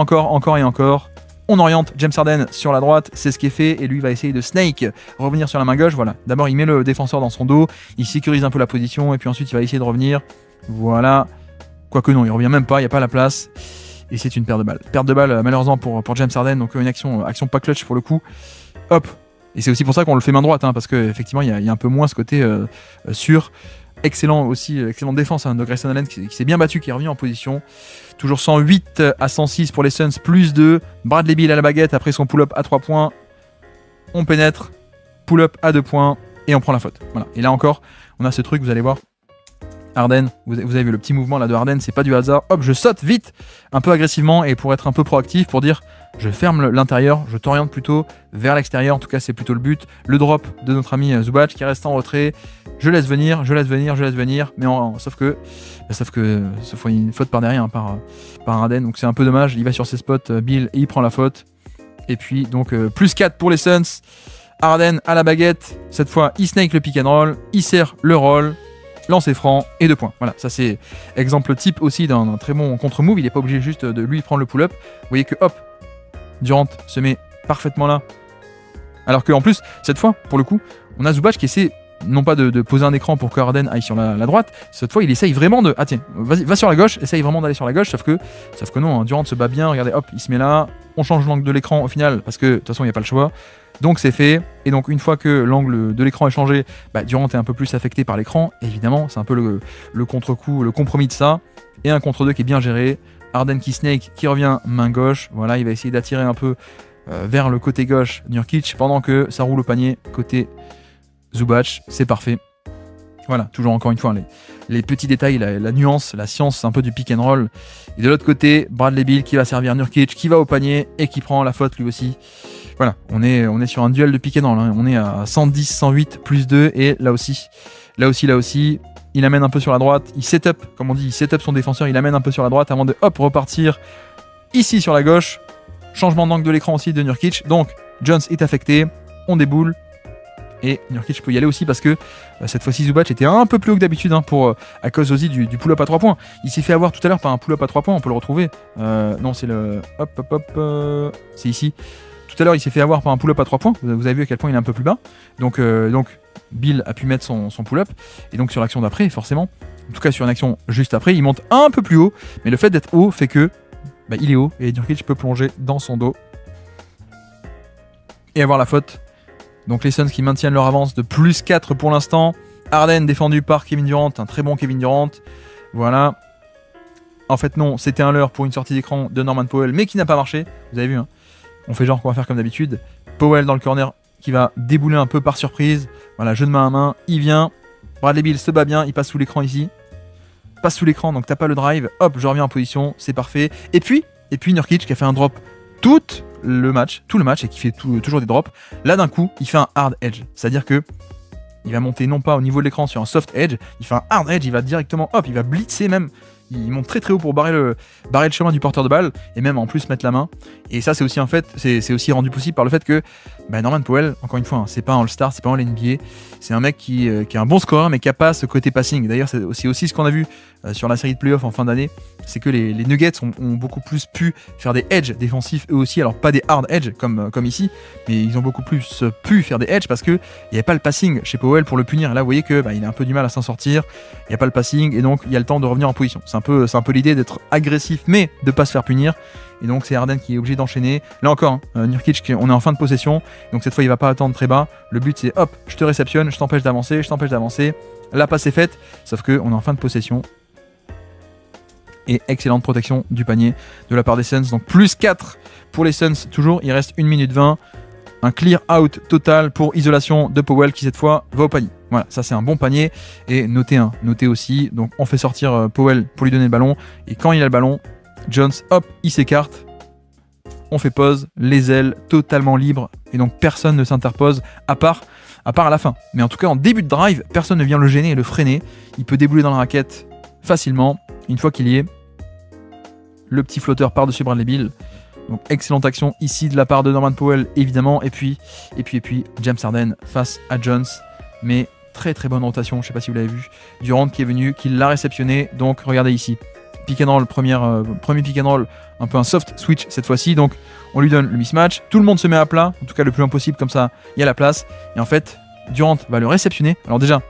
et encore. On oriente James Harden sur la droite, c'est ce qui est fait. Et lui va essayer de snake, revenir sur la main gauche. Voilà, d'abord il met le défenseur dans son dos, il sécurise un peu la position. Et puis ensuite il va essayer de revenir. Voilà. Quoique non, il revient même pas, il n'y a pas la place. Et c'est une perte de balle. Perte de balle malheureusement pour James Harden. Donc une action pas clutch pour le coup. Hop. Et c'est aussi pour ça qu'on le fait main droite, parce qu'effectivement, il y a un peu moins ce côté sûr. excellent aussi, excellente défense de Grayson Allen qui s'est bien battu, qui est revenu en position. Toujours 108 à 106 pour les Suns, plus 2. Bradley Beal à la baguette après son pull-up à 3 points. On pénètre, pull-up à 2 points et on prend la faute. Voilà. Et là encore, on a ce truc, vous allez voir. Harden, vous avez vu le petit mouvement là de Harden, c'est pas du hasard. Hop, je saute vite, un peu agressivement et pour être un peu proactif, pour dire je ferme l'intérieur, je t'oriente plutôt vers l'extérieur, en tout cas c'est plutôt le but. Le drop de notre ami Zubac qui reste en retrait, je laisse venir, mais sauf que ça fois une faute par derrière par Harden, donc c'est un peu dommage. Il va sur ses spots, Bill, et il prend la faute. Et puis donc plus 4 pour les Suns. Harden à la baguette, cette fois il snake le pick and roll, il sert le roll. Lancer franc et 2 points. Voilà, ça c'est exemple type aussi d'un très bon contre-move. Il n'est pas obligé juste de lui prendre le pull-up. Vous voyez que hop, Durant se met parfaitement là. Alors qu'en plus, cette fois, pour le coup, on a Zubac qui essaie non pas de poser un écran pour que Harden aille sur la droite. Cette fois, il essaye vraiment de... Ah tiens, va sur la gauche, essaye vraiment d'aller sur la gauche, sauf que non, hein, Durant se bat bien. Regardez, hop, il se met là. On change l'angle de l'écran au final, parce que de toute façon, il n'y a pas le choix. Donc c'est fait, et donc une fois que l'angle de l'écran est changé, Durant est un peu plus affecté par l'écran, évidemment, c'est un peu le contre-coup, le compromis de ça, et un contre-2 qui est bien géré, Harden qui snake, qui revient main gauche, voilà, il va essayer d'attirer un peu vers le côté gauche Nurkic, pendant que ça roule au panier côté Zubac, c'est parfait. Voilà, toujours encore une fois, les petits détails, la nuance, la science un peu du pick and roll, et de l'autre côté, Bradley Beal qui va servir Nurkic, qui va au panier, et qui prend la faute lui aussi. Voilà, on est sur un duel de pick and roll, hein. On est à 110, 108, plus 2, et là aussi, il amène un peu sur la droite, il set up, comme on dit, il set up son défenseur, il amène un peu sur la droite avant de hop repartir ici sur la gauche. Changement d'angle de l'écran aussi de Nurkic, donc Jones est affecté, on déboule, et Nurkic peut y aller aussi parce que cette fois-ci Zubac était un peu plus haut que d'habitude, hein, à cause aussi du pull-up à 3 points. Il s'est fait avoir tout à l'heure par un pull-up à 3 points, on peut le retrouver. Non, c'est le... c'est ici. Tout à l'heure, il s'est fait avoir par un pull-up à 3 points. Vous avez vu à quel point il est un peu plus bas. Donc Bill a pu mettre son pull-up. Et donc sur l'action d'après, forcément, en tout cas sur une action juste après, il monte un peu plus haut. Mais le fait d'être haut fait que il est haut et Nurkic peut plonger dans son dos et avoir la faute. Donc les Suns qui maintiennent leur avance de plus 4 pour l'instant. Harden défendu par Kevin Durant, un très bon Kevin Durant. Voilà. En fait non, c'était un leurre pour une sortie d'écran de Norman Powell, mais qui n'a pas marché. Vous avez vu, hein. On fait genre qu'on va faire comme d'habitude. Powell dans le corner qui va débouler un peu par surprise. Voilà, jeu de main à main, il vient. Bradley Beal se bat bien, il passe sous l'écran ici. Passe sous l'écran, donc t'as pas le drive. Hop, je reviens en position, c'est parfait. Et puis Nurkic qui a fait un drop tout le match et qui fait toujours des drops. Là d'un coup, il fait un hard edge. C'est-à-dire que il va monter non pas au niveau de l'écran sur un soft edge, il fait un hard edge, il va directement, hop, il va blitzer même. Il monte très très haut pour barrer le chemin du porteur de balle et même en plus mettre la main. Et ça c'est aussi en fait, c'est aussi rendu possible par le fait que Norman Powell, encore une fois, hein, c'est pas un All-Star, c'est pas un All-NBA, c'est un mec qui est un bon scoreur mais qui a pas ce côté passing. D'ailleurs c'est aussi ce qu'on a vu sur la série de playoffs en fin d'année, c'est que les Nuggets ont beaucoup plus pu faire des edges défensifs eux aussi, alors pas des hard edges comme ici, mais ils ont beaucoup plus pu faire des edges parce que il n'y avait pas le passing chez Powell pour le punir. Et là vous voyez que il a un peu du mal à s'en sortir, il n'y a pas le passing et donc il y a le temps de revenir en position. C'est un peu l'idée d'être agressif mais de pas se faire punir. Et donc c'est Harden qui est obligé d'enchaîner. Là encore, hein, Nurkic, on est en fin de possession, donc cette fois il va pas attendre très bas. Le but c'est hop, je te réceptionne, je t'empêche d'avancer. La passe est faite, sauf que on est en fin de possession. Et excellente protection du panier de la part des Suns. Donc plus 4 pour les Suns, toujours, il reste 1 minute 20. Un clear out total pour isolation de Powell qui cette fois va au panier. Voilà, ça c'est un bon panier. Et notez aussi, donc on fait sortir Powell pour lui donner le ballon. Et quand il a le ballon, Jones, hop, il s'écarte. On fait pause, les ailes totalement libres. Et donc personne ne s'interpose à part à la fin. Mais en tout cas, en début de drive, personne ne vient le gêner et le freiner. Il peut débouler dans la raquette facilement. Une fois qu'il y est, le petit flotteur par-dessus Bradley Beal. Donc excellente action ici de la part de Norman Powell évidemment. Et puis James Harden face à Jones. Mais très très bonne rotation, je ne sais pas si vous l'avez vu. Durant qui est venu, qui l'a réceptionné. Donc regardez ici. Pick and roll, premier pick and roll, un peu un soft switch cette fois-ci. Donc on lui donne le mismatch. Tout le monde se met à plat, en tout cas le plus loin possible, comme ça il y a la place. Et en fait, Durant va le réceptionner. Alors déjà,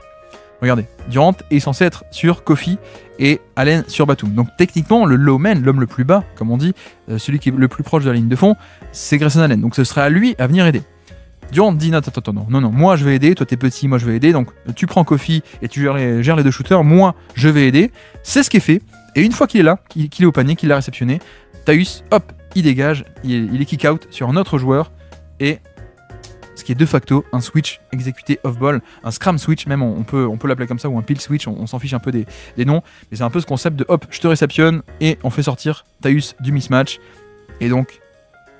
regardez, Durant est censé être sur Kofi et Allen sur Batum. Donc techniquement, le low man, l'homme le plus bas, comme on dit, celui qui est le plus proche de la ligne de fond, c'est Grayson Allen. Donc ce serait à lui à venir aider. Durant dit attends, non, moi je vais aider, toi t'es petit, moi je vais aider, donc tu prends Kofi et tu gères les deux shooters, moi je vais aider. C'est ce qui est fait, et une fois qu'il est là, qu'il est au panier, qu'il l'a réceptionné, Tyus, hop, il dégage, il est kick out sur un autre joueur, et ce qui est de facto un switch exécuté off-ball, un scram switch même, on peut l'appeler comme ça, ou un peel switch, on s'en fiche un peu des noms, mais c'est un peu ce concept de hop, je te réceptionne, et on fait sortir Tyus du mismatch, et donc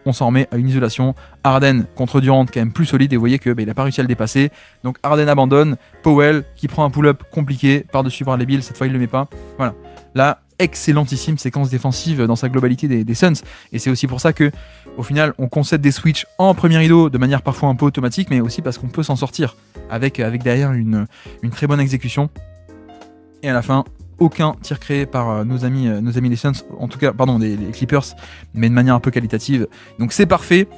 on s'en remet à une isolation. Harden contre Durant, quand même plus solide, et vous voyez qu'il n'a pas réussi à le dépasser. Donc Harden abandonne. Powell qui prend un pull-up compliqué par-dessus Bradley Beal, cette fois il le met pas. Voilà. Là, excellentissime séquence défensive dans sa globalité des Suns. Et c'est aussi pour ça que, au final, on concède des switches en premier rideau de manière parfois un peu automatique, mais aussi parce qu'on peut s'en sortir avec derrière une très bonne exécution. Et à la fin, aucun tir créé par nos amis les Suns, en tout cas, pardon, les Clippers, mais de manière un peu qualitative. Donc c'est parfait.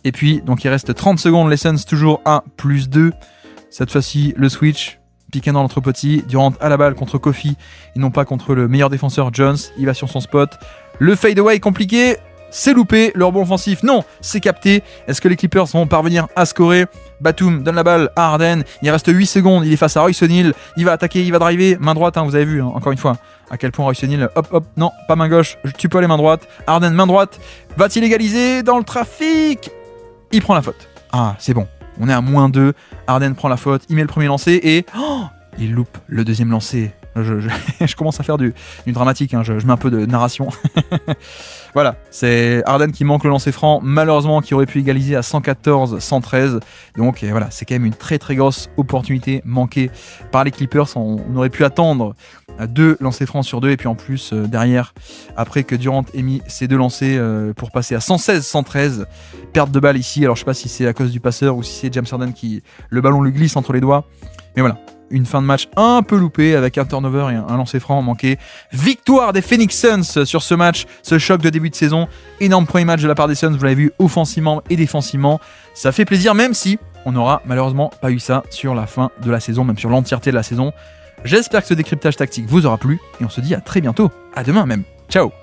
Et puis, donc il reste 30 secondes, les Suns toujours à +2. Cette fois-ci, le switch, piqué dans l'entrepôt, Durant à la balle contre Kofi, et non pas contre le meilleur défenseur Jones. Il va sur son spot. Le fadeaway compliqué, c'est loupé. Le rebond offensif, non, c'est capté. Est-ce que les Clippers vont parvenir à scorer? Batum donne la balle à Harden. Il reste 8 secondes. Il est face à Royce O'Neal. Il va attaquer, il va driver. Main droite, vous avez vu, encore une fois, à quel point Royce O'Neal, hop, non, pas main gauche. Tu peux aller main droite. Harden, main droite. Va-t-il égaliser dans le trafic? Il prend la faute. Ah, c'est bon. On est à -2. Harden prend la faute. Il met le premier lancer et il loupe le deuxième lancer. Je commence à faire du dramatique, je mets un peu de narration. Voilà, c'est Harden qui manque le lancer franc, malheureusement qui aurait pu égaliser à 114-113. Donc voilà, c'est quand même une très très grosse opportunité manquée par les Clippers. On aurait pu attendre 2 lancers francs sur 2, et puis en plus derrière, après que Durant ait mis ses 2 lancers pour passer à 116-113, perte de balle ici. Alors je sais pas si c'est à cause du passeur ou si c'est James Harden qui le ballon lui glisse entre les doigts, mais voilà. Une fin de match un peu loupée avec un turnover et un lancer franc manqué. Victoire des Phoenix Suns sur ce match, ce choc de début de saison. Énorme premier match de la part des Suns, vous l'avez vu, offensivement et défensivement. Ça fait plaisir, même si on n'aura malheureusement pas eu ça sur la fin de la saison, même sur l'entièreté de la saison. J'espère que ce décryptage tactique vous aura plu et on se dit à très bientôt, à demain même. Ciao!